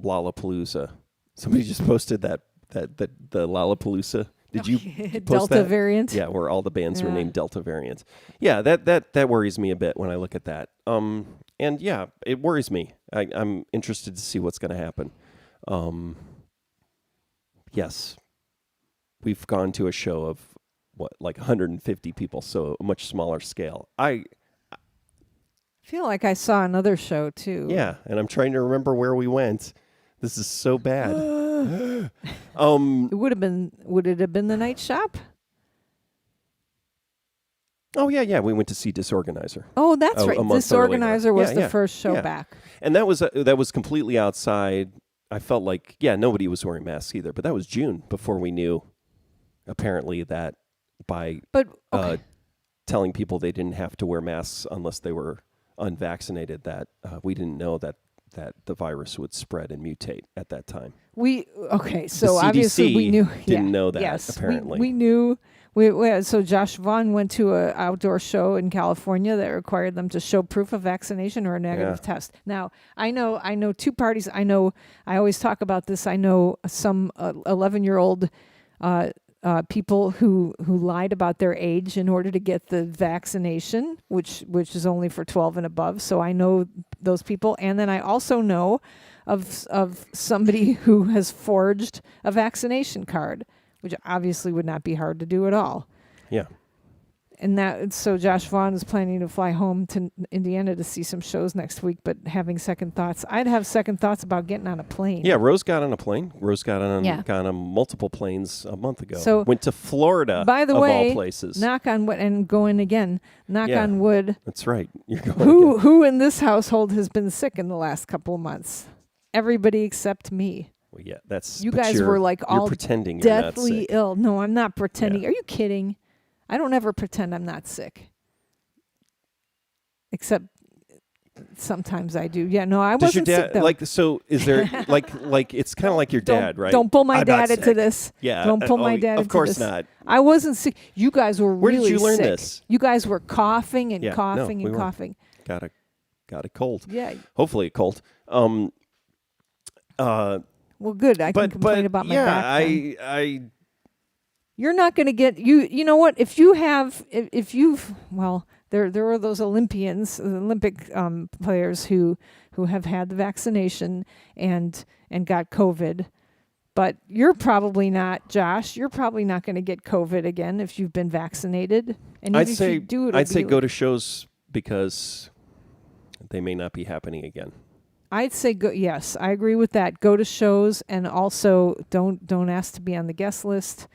Lollapalooza. Somebody just posted that the Lollapalooza. Did you post Delta that? variant? Yeah, where all the bands were named Delta variants. Yeah, that worries me a bit when I look at that. And yeah, it worries me. I'm interested to see what's going to happen. Yes, we've gone to a show of like 150 people, so a much smaller scale. I feel like I saw another show too. Yeah, and I'm trying to remember where we went. This is so bad. It would it have been the Night Shop? Oh yeah, we went to see Disorganizer. Oh, that's right. A month Disorganizer earlier. was Yeah, the yeah, first show yeah. back. And that was completely outside. I felt like nobody was wearing masks either, but that was June before we knew apparently that by telling people they didn't have to wear masks unless they were unvaccinated, that we didn't know that the virus would spread and mutate at that time. So The obviously we CDC knew. didn't know that, Yes, apparently. we knew. So Josh Vaughn went to an outdoor show in California that required them to show proof of vaccination or a negative test. Now I know two parties. I always talk about this. I know some 11-year-old people who lied about their age in order to get the vaccination, which is only for 12 and above. So I know those people, and then I also know of somebody who has forged a vaccination card, which obviously would not be hard to do at all. Yeah. And so Josh Vaughn is planning to fly home to Indiana to see some shows next week, but having second thoughts. I'd have second thoughts about getting on a plane. Yeah, Rose got on a plane. Rose got on multiple planes a month ago. So went to Florida, by the of way, all places. Knock on wood, and going again, knock on wood. That's right. You're going again. Who in this household has been sick in the last couple of months? Everybody except me. Well, yeah, that's You but guys you're- were like you're all pretending you're not deathly sick. ill. No, I'm not pretending. Yeah. Are you kidding? I don't ever pretend I'm not sick. Except sometimes I do. Yeah, no, I Does your wasn't sick dad though. So? Is there like it's kind of like your dad, right? Don't pull my I'm not dad into sick. this. Yeah, Don't pull my dad into this. Of course not. I wasn't sick. You guys were Where did really you learn sick. this? You guys were coughing and Yeah, no, coughing we and weren't. coughing. Got a cold. Yeah. Hopefully a cold. Well, good. I can complain about my back. then. I You're not going to get you know what, if you've there are those Olympians, the Olympic players who have had the vaccination and got COVID, but you're probably not, Josh, you're probably not going to get COVID again if you've been vaccinated. And I'd even say if you do, I'd say go to shows because they may not be happening again. I'd say go. Yes, I agree with that. Go to shows, and also don't ask to be on the guest list,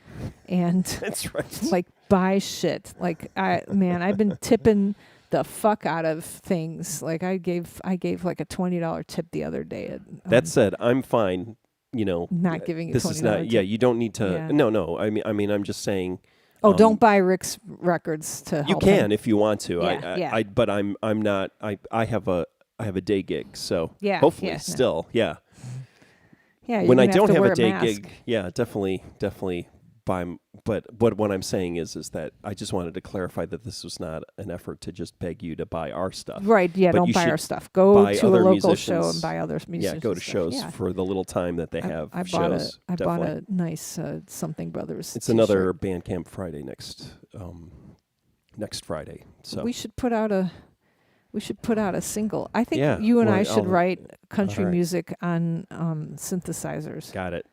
and That's right. like buy shit. Like I've been tipping the fuck out of things. Like I gave like a $20 tip the other day. That said, I'm fine. Not giving you this $20 is not. tip. Yeah, you don't need to. Yeah. No. I mean, I'm just saying. Oh, don't buy Rick's records to help You can him. if you want to. Yeah. But I'm not. I have a day gig, so Yeah, hopefully yeah. still, yeah. Yeah, When you're I gonna don't to have wear a day mask. gig, yeah, definitely buy. But what I'm saying is that I just wanted to clarify that this was not an effort to just beg you to buy our stuff. Right? Yeah, But don't you buy should our stuff. Go buy to a other local show musicians. and buy other musicians. Yeah, go to stuff. shows Yeah. for the little time that they have I bought shows. I bought definitely. a nice Something Brothers. It's t-shirt. another Bandcamp Friday next Friday. So We should put out a single. I think Yeah, you and well, I should I'll- write country all right. music on synthesizers. got it.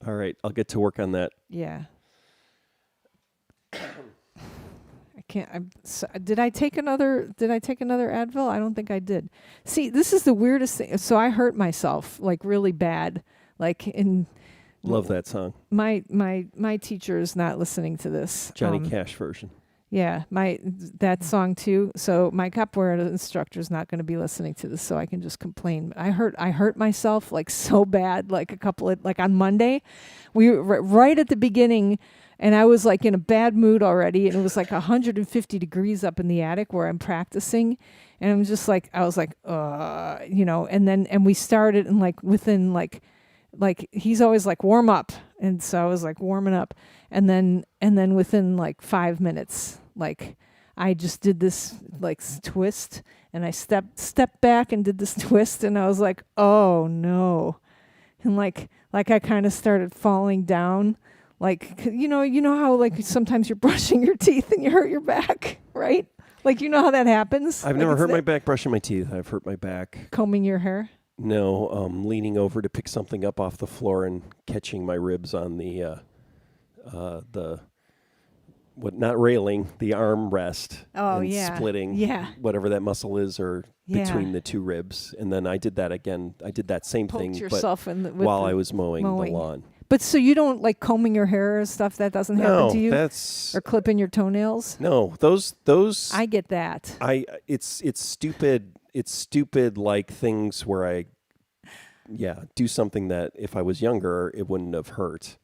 All right, I'll get to work on that. Yeah. I can't. Did I take another Advil? I don't think I did. See, this is the weirdest thing. So I hurt myself like really bad. Like in Love that song, my teacher is not listening to this. Johnny Cash version. Yeah, that song too. So my capoeira instructor is not going to be listening to this, so I can just complain. I hurt myself like so bad, like like on Monday, we were right at the beginning, and I was like in a bad mood already, and it was like 150 degrees up in the attic where I'm practicing, and I was like, and we started, and like within like he's always like warm up, and so I was like warming up, and then within like 5 minutes, like I just did this like twist, and I stepped back and did this twist, and I was like, oh no, and like I kind of started falling down, like you know how like sometimes you're brushing your teeth and you hurt your back, right? Like you know how that happens. I've never hurt my back brushing my teeth. I've hurt my back combing your hair. No, leaning over to pick something up off the floor and catching my ribs on the not railing, the arm rest. Oh, and yeah. splitting whatever that muscle is or between the two ribs. And then I did that again. I did that same thing yourself while I was mowing the lawn. But so you don't like combing your hair or stuff? That doesn't happen to you? That's or clipping your toenails? No, those I get that. It's stupid. It's stupid like things where I do something that if I was younger it wouldn't have hurt.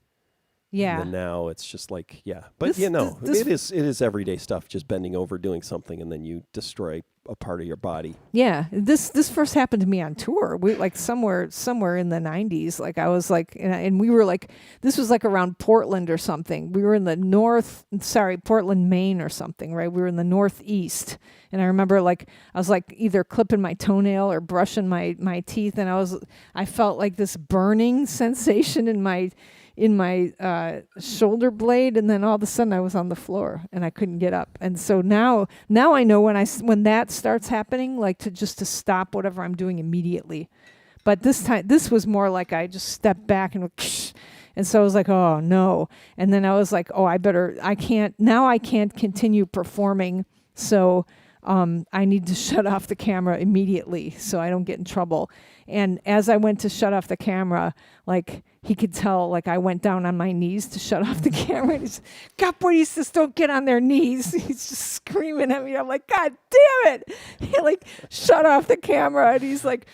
Yeah. And now it's just like, But it is everyday stuff, just bending over, doing something, and then you destroy a part of your body. Yeah. This first happened to me on tour. We like somewhere in the 90s. Like I was like, and we were like, this was like around Portland or something. We were in the Portland, Maine or something, right? We were in the Northeast. And I remember like, I was like either clipping my toenail or brushing my teeth. And I felt like this burning sensation in my shoulder blade, and then all of a sudden I was on the floor and I couldn't get up. And so now I know when that starts happening, like to stop whatever I'm doing immediately. But this was more like I just stepped back and so I was like, oh no. And then I was like, oh, I can't continue performing. So I need to shut off the camera immediately so I don't get in trouble. And as I went to shut off the camera, like he could tell, like I went down on my knees to shut off the camera. And he's, capoeiristas don't get on their knees. He's just screaming at me. I'm like, God damn it! He like shut off the camera, and he's like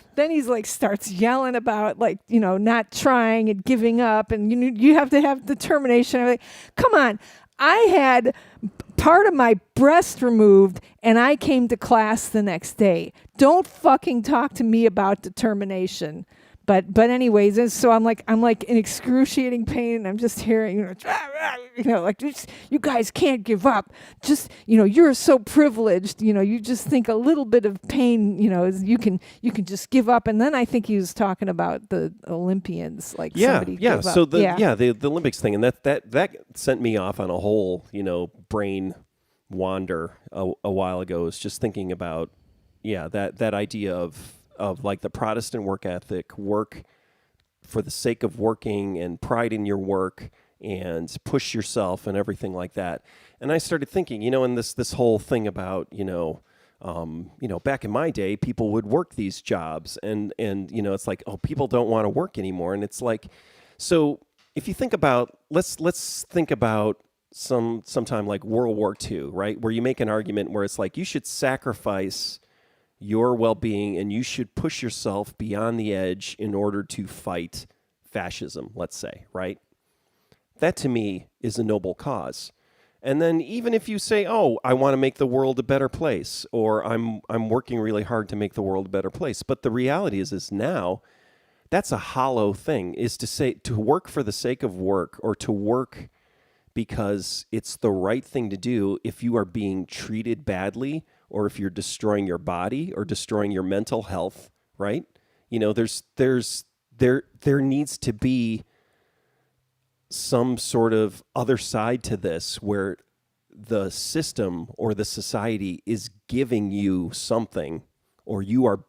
starts yelling about like not trying and giving up, and you have to have determination. I'm like, come on, I had part of my breast removed and I came to class the next day. Don't fucking talk to me about determination. But anyways, so I'm like in excruciating pain, and I'm just hearing, like you guys can't give up. Just, you're so privileged, you just think a little bit of pain, you can just give up. And then I think he was talking about the Olympians, like somebody give so up. the Olympics thing, and that sent me off on a whole, brain wander a while ago. Is just thinking about that idea of like the Protestant work ethic, work for the sake of working and pride in your work and push yourself and everything like that. And I started thinking, and this whole thing about, back in my day, people would work these jobs and it's like, oh, people don't want to work anymore. And it's like, so if you think about, let's think about sometime like World War II, right? Where you make an argument where it's like, you should sacrifice your well-being and you should push yourself beyond the edge in order to fight fascism, let's say, right? That to me is a noble cause. And then even if you say, oh, I want to make the world a better place, or I'm working really hard to make the world a better place, but the reality is now that's a hollow thing, is to say to work for the sake of work, or to work because it's the right thing to do if you are being treated badly, or if you're destroying your body or destroying your mental health, right? There needs to be some sort of other side to this where the system or the society is giving you something, or you are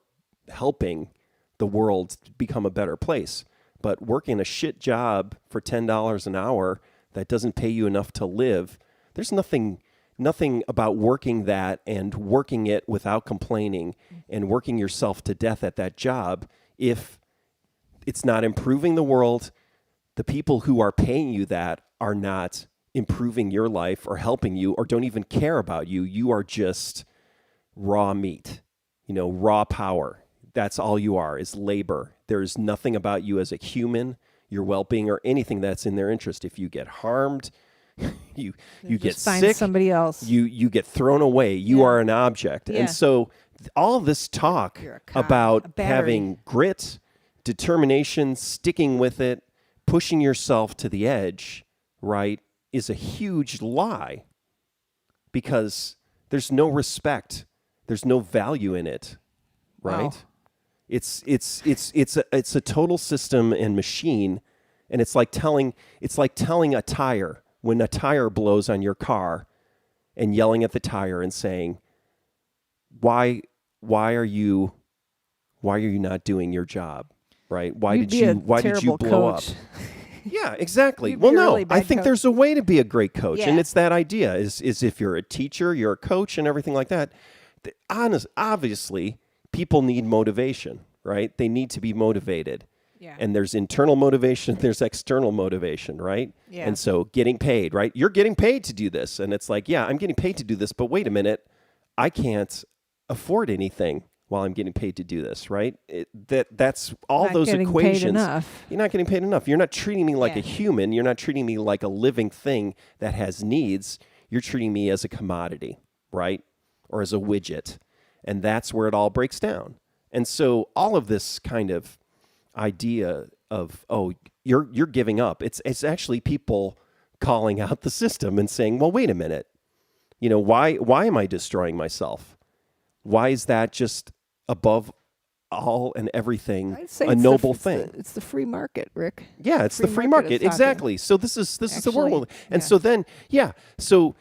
helping the world become a better place. But working a shit job for $10 an hour that doesn't pay you enough to live, there's nothing about working that and working it without complaining and working yourself to death at that job if it's not improving the world. The people who are paying you that are not improving your life or helping you or don't even care about you. You are just raw meat, raw power. That's all you are, is labor. There's nothing about you as a human, your well-being, or anything that's in their interest. If you get harmed, you get find sick, somebody else. you get thrown away. You Yeah. are an object. Yeah. And so all this talk You're a cog, a about battery. having grit, determination, sticking with it, pushing yourself to the edge, right, is a huge lie, because there's no respect. There's no value in it, right? Wow. It's a total system and machine, and it's like telling a tire, when a tire blows on your car, and yelling at the tire and saying, why are you not doing your job, right? Why You'd did be a you terrible blow coach. up? Yeah, exactly. You'd Well, be a no, really I bad think coach. there's a way to be a great coach, and Yeah. it's that idea is if you're a teacher, you're a coach, and everything like that. Obviously, people need motivation, right? They need to be motivated. Yeah. And there's internal motivation, there's external motivation, right? Yeah. And so getting paid, right? You're getting paid to do this. And it's like, yeah, I'm getting paid to do this, but wait a minute, I can't afford anything while I'm getting paid to do this, right? That's all Not those getting paid equations. enough. You're not getting paid enough. You're not treating me like a Yeah. human. You're not treating me like a living thing that has needs. You're treating me as a commodity, right? Or as a widget. And that's where it all breaks down. And so all of this kind of idea of, oh, you're giving up. It's actually people calling out the system and saying, well, wait a minute. Why am I destroying myself? Why is that just above all and everything I'd say a it's noble thing? It's the free market, Rick. Yeah, it's the free free market. market is talking. Exactly. So this is the world. Actually, And yeah. so then, yeah. So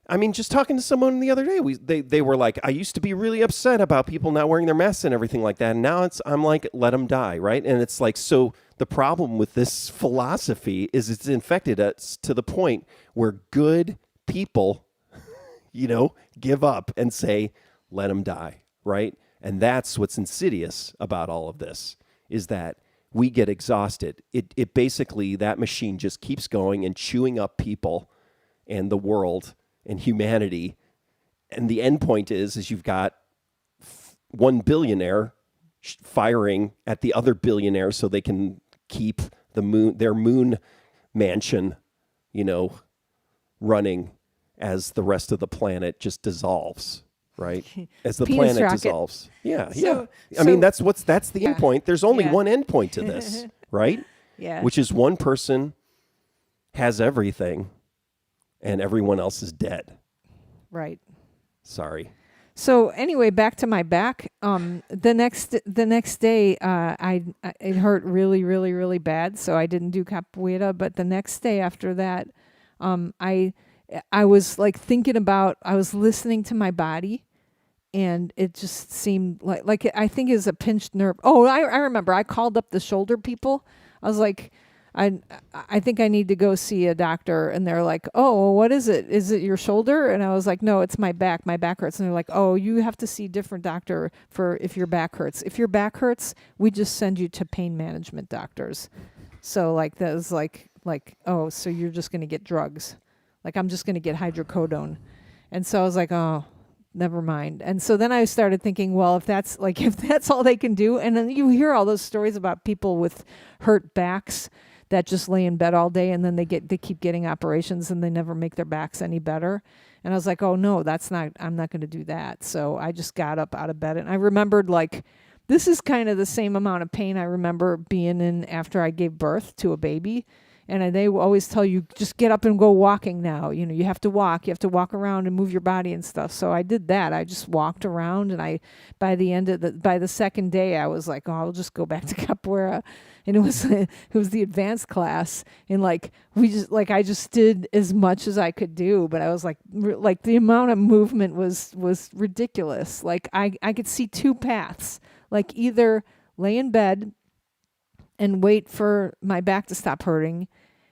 I mean, just talking to someone the other day, they were like, I used to be really upset about people not wearing their masks and everything like that. And now I'm like, let them die, right? And it's like, so the problem with this philosophy is it's infected us to the point where good people, give up and say, let them die, right? And that's what's insidious about all of this, is that we get exhausted. It basically, that machine just keeps going and chewing up people and the world and humanity. And the end point is you've got one billionaire firing at the other billionaire so they can keep their moon mansion, running as the rest of the planet just dissolves, right? As the Penis planet rocket. dissolves. Yeah, So- I mean, so- that's the Yeah. end point. There's only Yeah. one end point to this, right? Yeah. Which is one person has everything and everyone else is dead. Right. Sorry. So anyway, back to my back. The next day, it hurt really, really, really bad. So I didn't do capoeira. But the next day after that, I was like thinking about. I was listening to my body, and it just seemed like I think it was a pinched nerve. Oh, I remember. I called up the shoulder people. I was like, I think I need to go see a doctor. And they're like, oh, well, what is it? Is it your shoulder? And I was like, no, it's my back. My back hurts. And they're like, oh, you have to see a different doctor for if your back hurts. If your back hurts, we just send you to pain management doctors. So like that was like, oh, so you're just going to get drugs. Like I'm just going to get hydrocodone. And so I was like, oh, never mind. And so then I started thinking, well, if that's all they can do. And then you hear all those stories about people with hurt backs that just lay in bed all day, and then they keep getting operations and they never make their backs any better. And I was like, oh no, I'm not going to do that. So I just got up out of bed, and I remembered like, this is kind of the same amount of pain I remember being in after I gave birth to a baby. And they always tell you, just get up and go walking now. You have to walk around and move your body and stuff. So I did that. I just walked around, and by the second day, I was like, oh, I'll just go back to capoeira. And it was the advanced class. And I just did as much as I could do, but I was like the amount of movement was ridiculous. Like I could see two paths, like either lay in bed and wait for my back to stop hurting.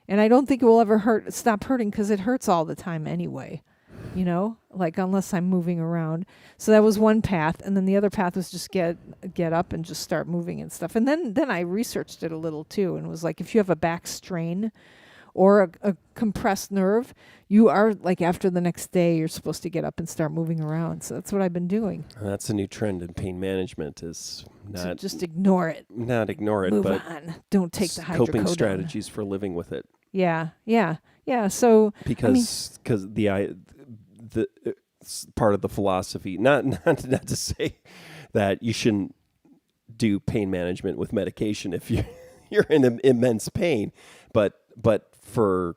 And I don't think it will ever stop hurting because it hurts all the time anyway, like unless I'm moving around. So that was one path. And then the other path was just get up and just start moving and stuff. And then I researched it a little too, and was like, if you have a back strain or a compressed nerve, you are like after the next day, you're supposed to get up and start moving around. So that's what I've been doing. That's a new trend in pain management is So not just ignore it. not ignore it, Move but on. Don't take the hydrocodone. coping strategies for living with it. Yeah. So Because the it's part of the philosophy, not to say that you shouldn't do pain management with medication if you're in immense pain, but for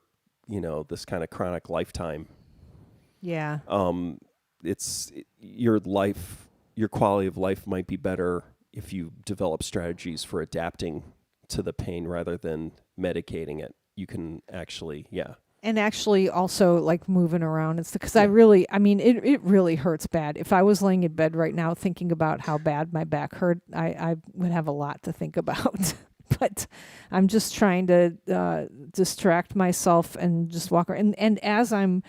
this kind of chronic lifetime, yeah. it's your quality of life might be better if you develop strategies for adapting to the pain rather than medicating it. You can actually, And actually also like moving around. It's because it really hurts bad. If I was laying in bed right now thinking about how bad my back hurt, I would have a lot to think about. But I'm just trying to distract myself and just walk around. And as I'm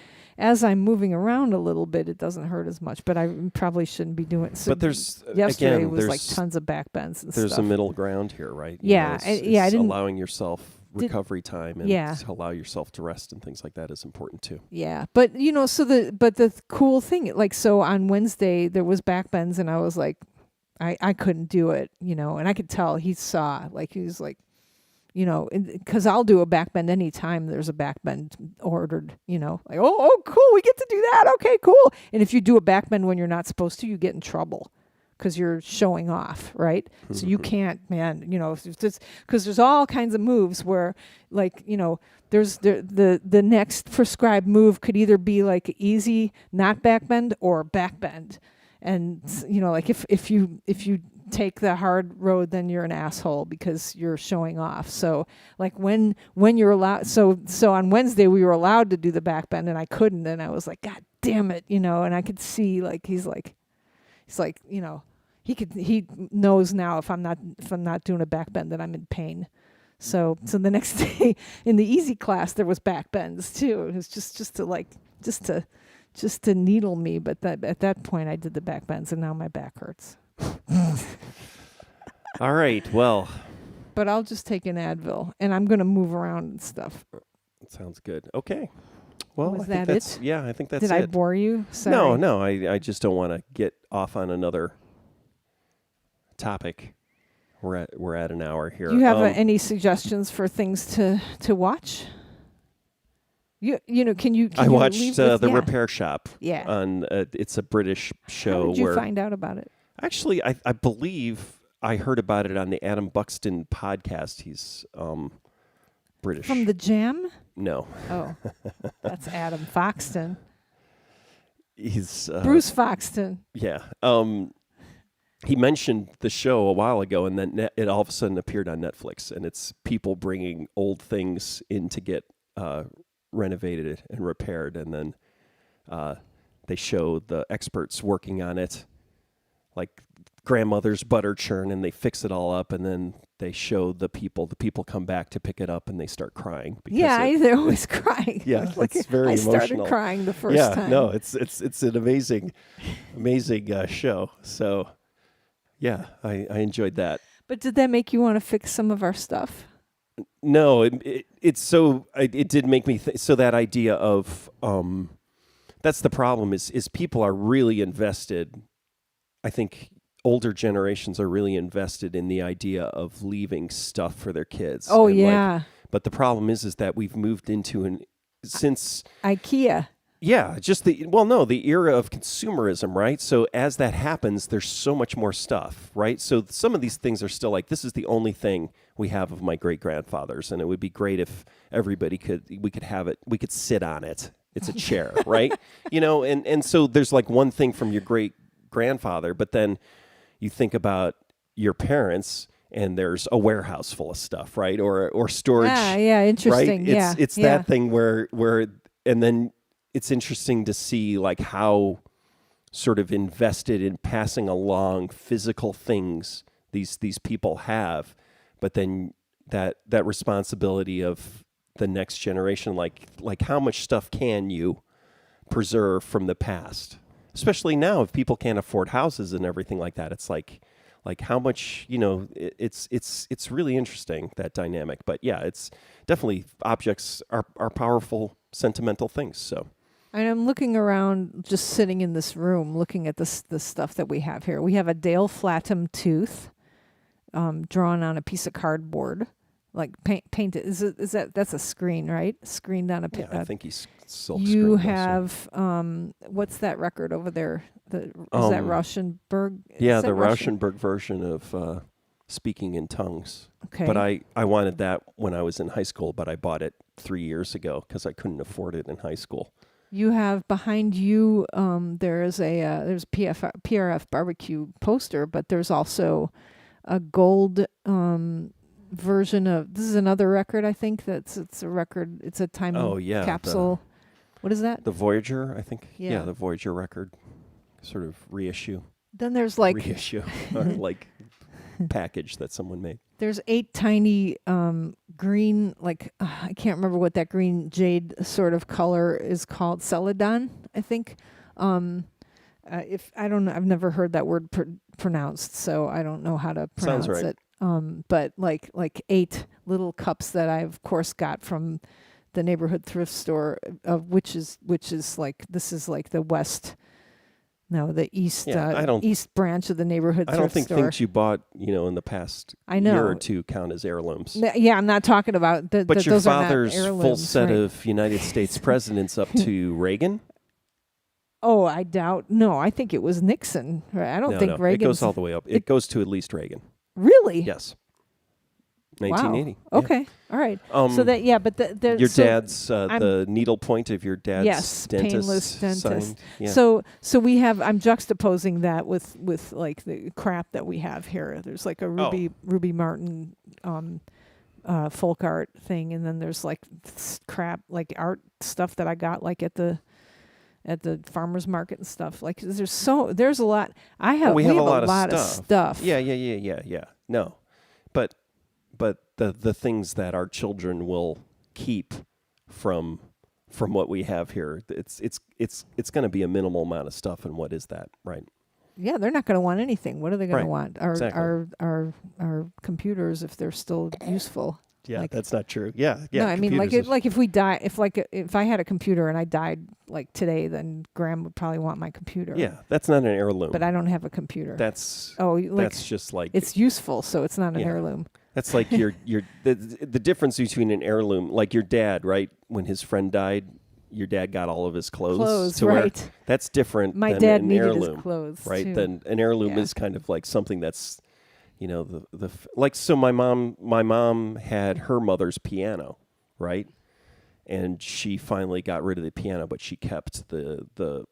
moving around a little bit, it doesn't hurt as much. But I probably shouldn't be doing it. So but there's yesterday again, was like there's tons of back bends and there's stuff. a middle ground here, right? Yeah, I didn't allowing yourself recovery time and to allow yourself to rest and things like that is important too. Yeah, but the cool thing, like, so on Wednesday there was back bends, and I was like, I couldn't do it, and I could tell he saw, like, he was like, because I'll do a back bend anytime there's a back bend ordered, like, oh, cool, we get to do that, okay, cool. And if you do a back bend when you're not supposed to, you get in trouble. Because you're showing off, right? So you can't, man, because there's all kinds of moves where, like, there's the next prescribed move could either be like easy, not back bend, or back bend. And, like if you take the hard road, then you're an asshole because you're showing off. So like when you're allowed, so on Wednesday we were allowed to do the back bend and I couldn't. And I was like, God damn it, and I could see, like, he's like, he knows now if I'm not doing a back bend that I'm in pain. So the next day in the easy class there was back bends too. It was just to needle me, but at that point I did the back bends and now my back hurts. All right, well, but I'll just take an Advil and I'm going to move around and stuff. sounds good. Okay. Well, Was I think that that's, it? Yeah, I think that's Did it. I bore you? Sorry. No, I just don't want to get off on another topic. We're at an hour here. Do you have any suggestions for things to watch? Can you I watched leave with- The yeah. Repair Shop. Yeah. On it's a British show. How did you where find out about it? actually I believe I heard about it on the Adam Buxton podcast. He's British. From the Jam? No, Oh, that's Adam Foxton. he's Bruce Foxton. Yeah. He mentioned the show a while ago, and then it all of a sudden appeared on Netflix, and it's people bringing old things in to get renovated and repaired, and then they show the experts working on it, like grandmother's butter churn, and they fix it all up, and then they show the people. The people come back to pick it up, and they start crying. Yeah, they're always crying. Yeah, Like, it's very I emotional. started crying the first yeah, time. no, it's an amazing show. So, yeah, I enjoyed that. But did that make you want to fix some of our stuff? No, it did make me so that idea of that's the problem is people are really invested. I think older generations are really invested in the idea of leaving stuff for their kids. Oh, And, yeah. but the problem is that we've moved into since IKEA. Yeah, just the era of consumerism, right? So as that happens, there's so much more stuff, right? So some of these things are still like, this is the only thing we have of my great-grandfather's, and it would be great if everybody we could have it, we could sit on it. It's a chair, right? And so there's like one thing from your great-grandfather, but then you think about your parents, and there's a warehouse full of stuff, right? Or storage. Yeah, interesting. Right? It's that thing where and then it's interesting to see like how sort of invested in passing along physical things these people have, but then that responsibility of the next generation, like how much stuff can you preserve from the past? Especially now, if people can't afford houses and everything like that, it's like Like how much, it's really interesting, that dynamic. But yeah, it's definitely, objects are powerful, sentimental things. So And I'm looking around, just sitting in this room, looking at this stuff that we have here. We have a Dale Flatum tooth, drawn on a piece of cardboard, like painted. That's a screen, right? Screened on a. yeah, I think he's silk You screened also. have what's that record over there? Is that Rauschenberg? Yeah, Is the that Rauschen- Rauschenberg version of Speaking in Tongues. Okay. But I wanted that when I was in high school, but I bought it 3 years ago because I couldn't afford it in high school. You have behind you. There's PRF barbecue poster, but there's also a gold version of. This is another record, I think. It's a record. It's a time capsule. What is that? The Voyager, I think. Yeah. The Voyager record, sort of reissue. Then there's like Reissue, or like package that someone made. there's 8 tiny green, I can't remember what that green jade sort of color is called. Celadon, I think. If I don't know, I've never heard that word pronounced, so I don't know how to pronounce Sounds right. it. But like 8 little cups that I of course got from the neighborhood thrift store, which is like, this is like the west. No, the east. East branch of the neighborhood thrift store. I don't think things you bought, in the past year or two count as heirlooms. Yeah, I'm not talking about But your those father's are not full heirlooms, set right? of United States presidents up to Reagan? Oh, I doubt. No, I think it was Nixon. Right? I don't think Reagan. It goes all the way up. It goes to at least Reagan. Really? Yes. Wow. 1980. Yeah. Okay. All right. So that but your dad's the needle point of your dad's dentist painless dentist. signed. Yeah. So we have. I'm juxtaposing that with like the crap that we have here. There's like a Ruby Martin folk art thing, and then there's like crap like art stuff that I got like at the farmers market and stuff. Like there's a lot. We have a lot of stuff. Yeah. No, but the things that our children will keep from what we have here, it's going to be a minimal amount of stuff. And what is that, right? Yeah, they're not going to want anything. What are they going to Right. want? Our computers, if they're still useful. Yeah, that's not true. Yeah. No, I mean, computers if we die, if I had a computer and I died like today, then Graham would probably want my computer. Yeah, that's not an heirloom. But I don't have a computer. That's just like it's useful, so it's not an heirloom. That's like the difference between an heirloom, like your dad, right? When his friend died, your dad got all of his clothes to right. wear. That's different My than dad an needed heirloom, his clothes, right? too. Then an heirloom is kind of like something that's, so my mom had her mother's piano, right? And she finally got rid of the piano, but she kept the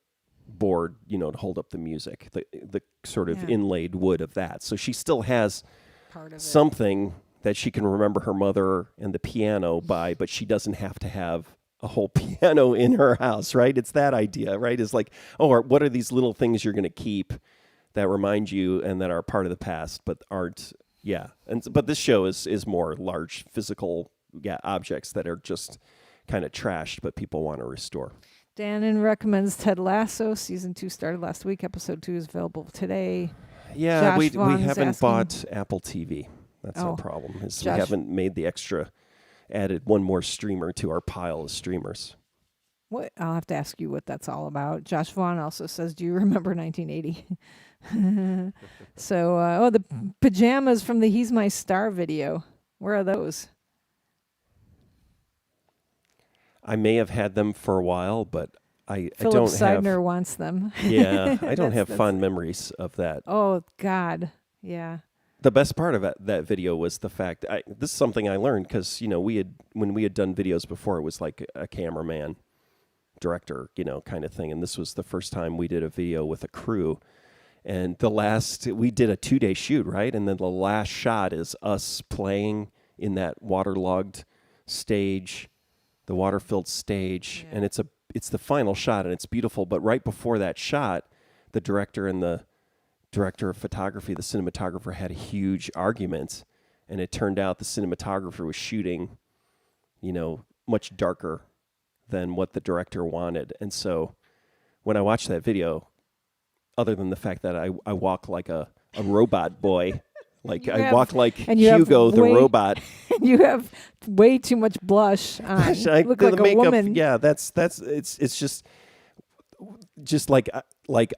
board, to hold up the music, the sort of inlaid wood of that. So she still has Part of something that she can remember her mother and the piano by, but she doesn't have to have a whole piano in her house, right? It's that idea, right? It's like, what are these little things you're going to keep that remind you and that are part of the past, but aren't, but this show is more large physical, objects that are just kind of trashed, but people want to restore. Dannon recommends Ted Lasso. Season 2 started last week. Episode 2 is available today. Yeah, Josh we Vaughn's haven't asking- bought Apple TV. That's our problem. We Josh- haven't made added one more streamer to our pile of streamers. What? I'll have to ask you what that's all about. Josh Vaughn also says, "Do you remember 1980?" So, the pajamas from the "He's My Star" video. Where are those? I may have had them for a while, but I Philip don't Seidner have. wants them. Yeah, I don't have That's- fond memories of that. Oh God, yeah. The best part of that video was the fact this is something I learned because when we had done videos before, it was like a cameraman, director, kind of thing, and this was the first time we did a video with a crew. And we did a 2-day shoot, right? And then the last shot is us playing in that waterlogged stage, the water-filled stage, and it's the final shot, and it's beautiful. But right before that shot, the director and the director of photography, the cinematographer, had a huge argument, and it turned out the cinematographer was shooting, much darker than what the director wanted. And so when I watched that video, other than the fact that I walk like a a robot boy. Like You I have- walk like and you have Hugo the way- robot. You have way too much blush on. I You look the like a makeup, woman. Yeah, it's just like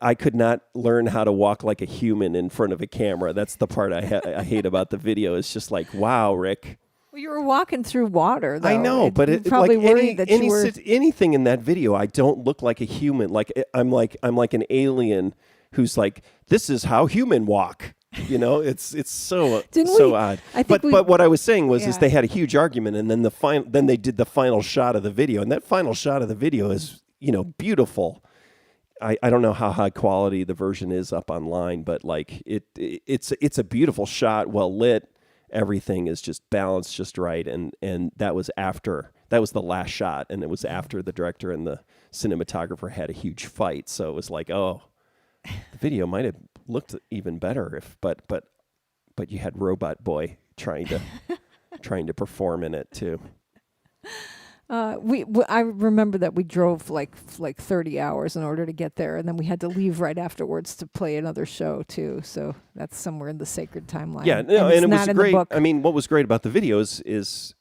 I could not learn how to walk like a human in front of a camera. That's the part I hate about the video. It's just like, wow, Rick. Well, you were walking through water, though. I know, but you it probably like worried that you were. anything in that video, I don't look like a human. I'm like an alien who's like, this is how human walk. You know, it's so Didn't so we- odd. I think But what I was saying was is Yeah. they had a huge argument, and then then they did the final shot of the video, and that final shot of the video is beautiful. I don't know how high quality the version is up online, but like it's a beautiful shot, well lit. Everything is just balanced just right, and that was the last shot, and it was after the director and the cinematographer had a huge fight. So it was like, oh, the video might have looked even better but you had Robot Boy trying to perform in it too. I remember that we drove like 30 hours in order to get there, and then we had to leave right afterwards to play another show too. So that's somewhere in the sacred timeline. Yeah, no, it's and it not was in great. The book. I mean, what was great about the videos is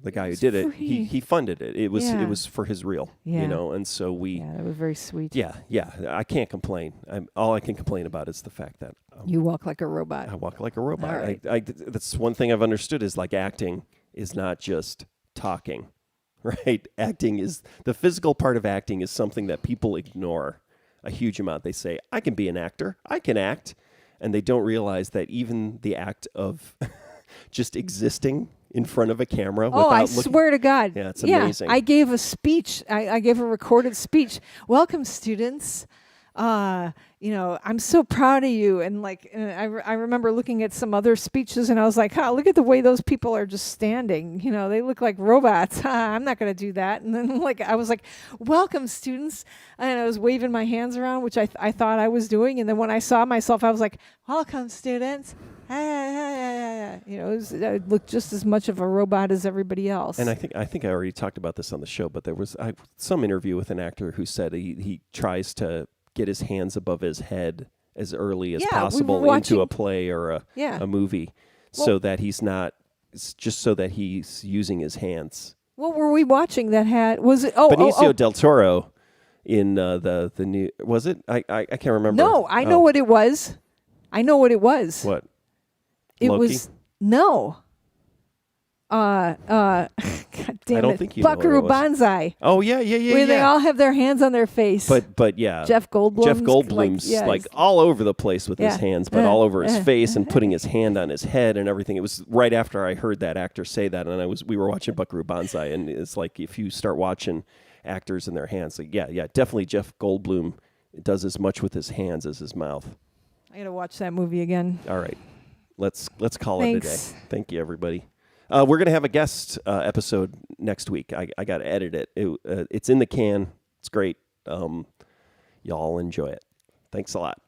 the guy who did it. free. He funded it. It was Yeah. it was for his reel, Yeah. and so we. Yeah, that was very sweet. Yeah, I can't complain. All I can complain about is the fact that You walk like a robot. I walk like a robot. All right. That's one thing I've understood is like acting is not just talking, right? Acting is the physical part of acting is something that people ignore a huge amount. They say, I can be an actor. I can act. And they don't realize that even the act of just existing in front of a camera Oh, I without looking. swear to God. Yeah, it's amazing. I gave a speech. I gave a recorded speech. Welcome, students. I'm so proud of you. And I remember looking at some other speeches, and I was like, look at the way those people are just standing. They look like robots. I'm not going to do that. And then I was like, welcome, students. And I was waving my hands around, which I thought I was doing. And then when I saw myself, I was like, welcome, students. I looked just as much of a robot as everybody else. And I think I already talked about this on the show, but there was some interview with an actor who said he tries to get his hands above his head as early as Yeah, we were possible watching- into a play or a movie, so that he's not just so that he's using his hands. What were we watching that had? Was it? Benicio del Toro in the new, was it? I can't remember. No, I know what it was. I know what it was. What? It Loki? was no. God damn I don't it. think you know what it Buckaroo was. Banzai. Oh yeah. Where they all have their hands on their face. But yeah, Jeff Goldblum's Jeff Goldblum's like all over the place with his Yeah. hands, but all over his face and putting his hand on his head and everything. It was right after I heard that actor say that, and we were watching Buckaroo Banzai, and it's like if you start watching actors and their hands, like yeah, definitely Jeff Goldblum does as much with his hands as his mouth. I gotta watch that movie again. All right, let's call it a day. Thanks. Thank you, everybody. We're gonna have a guest episode next week. I got to edit it. It's in the can. It's great. Y'all enjoy it. Thanks a lot.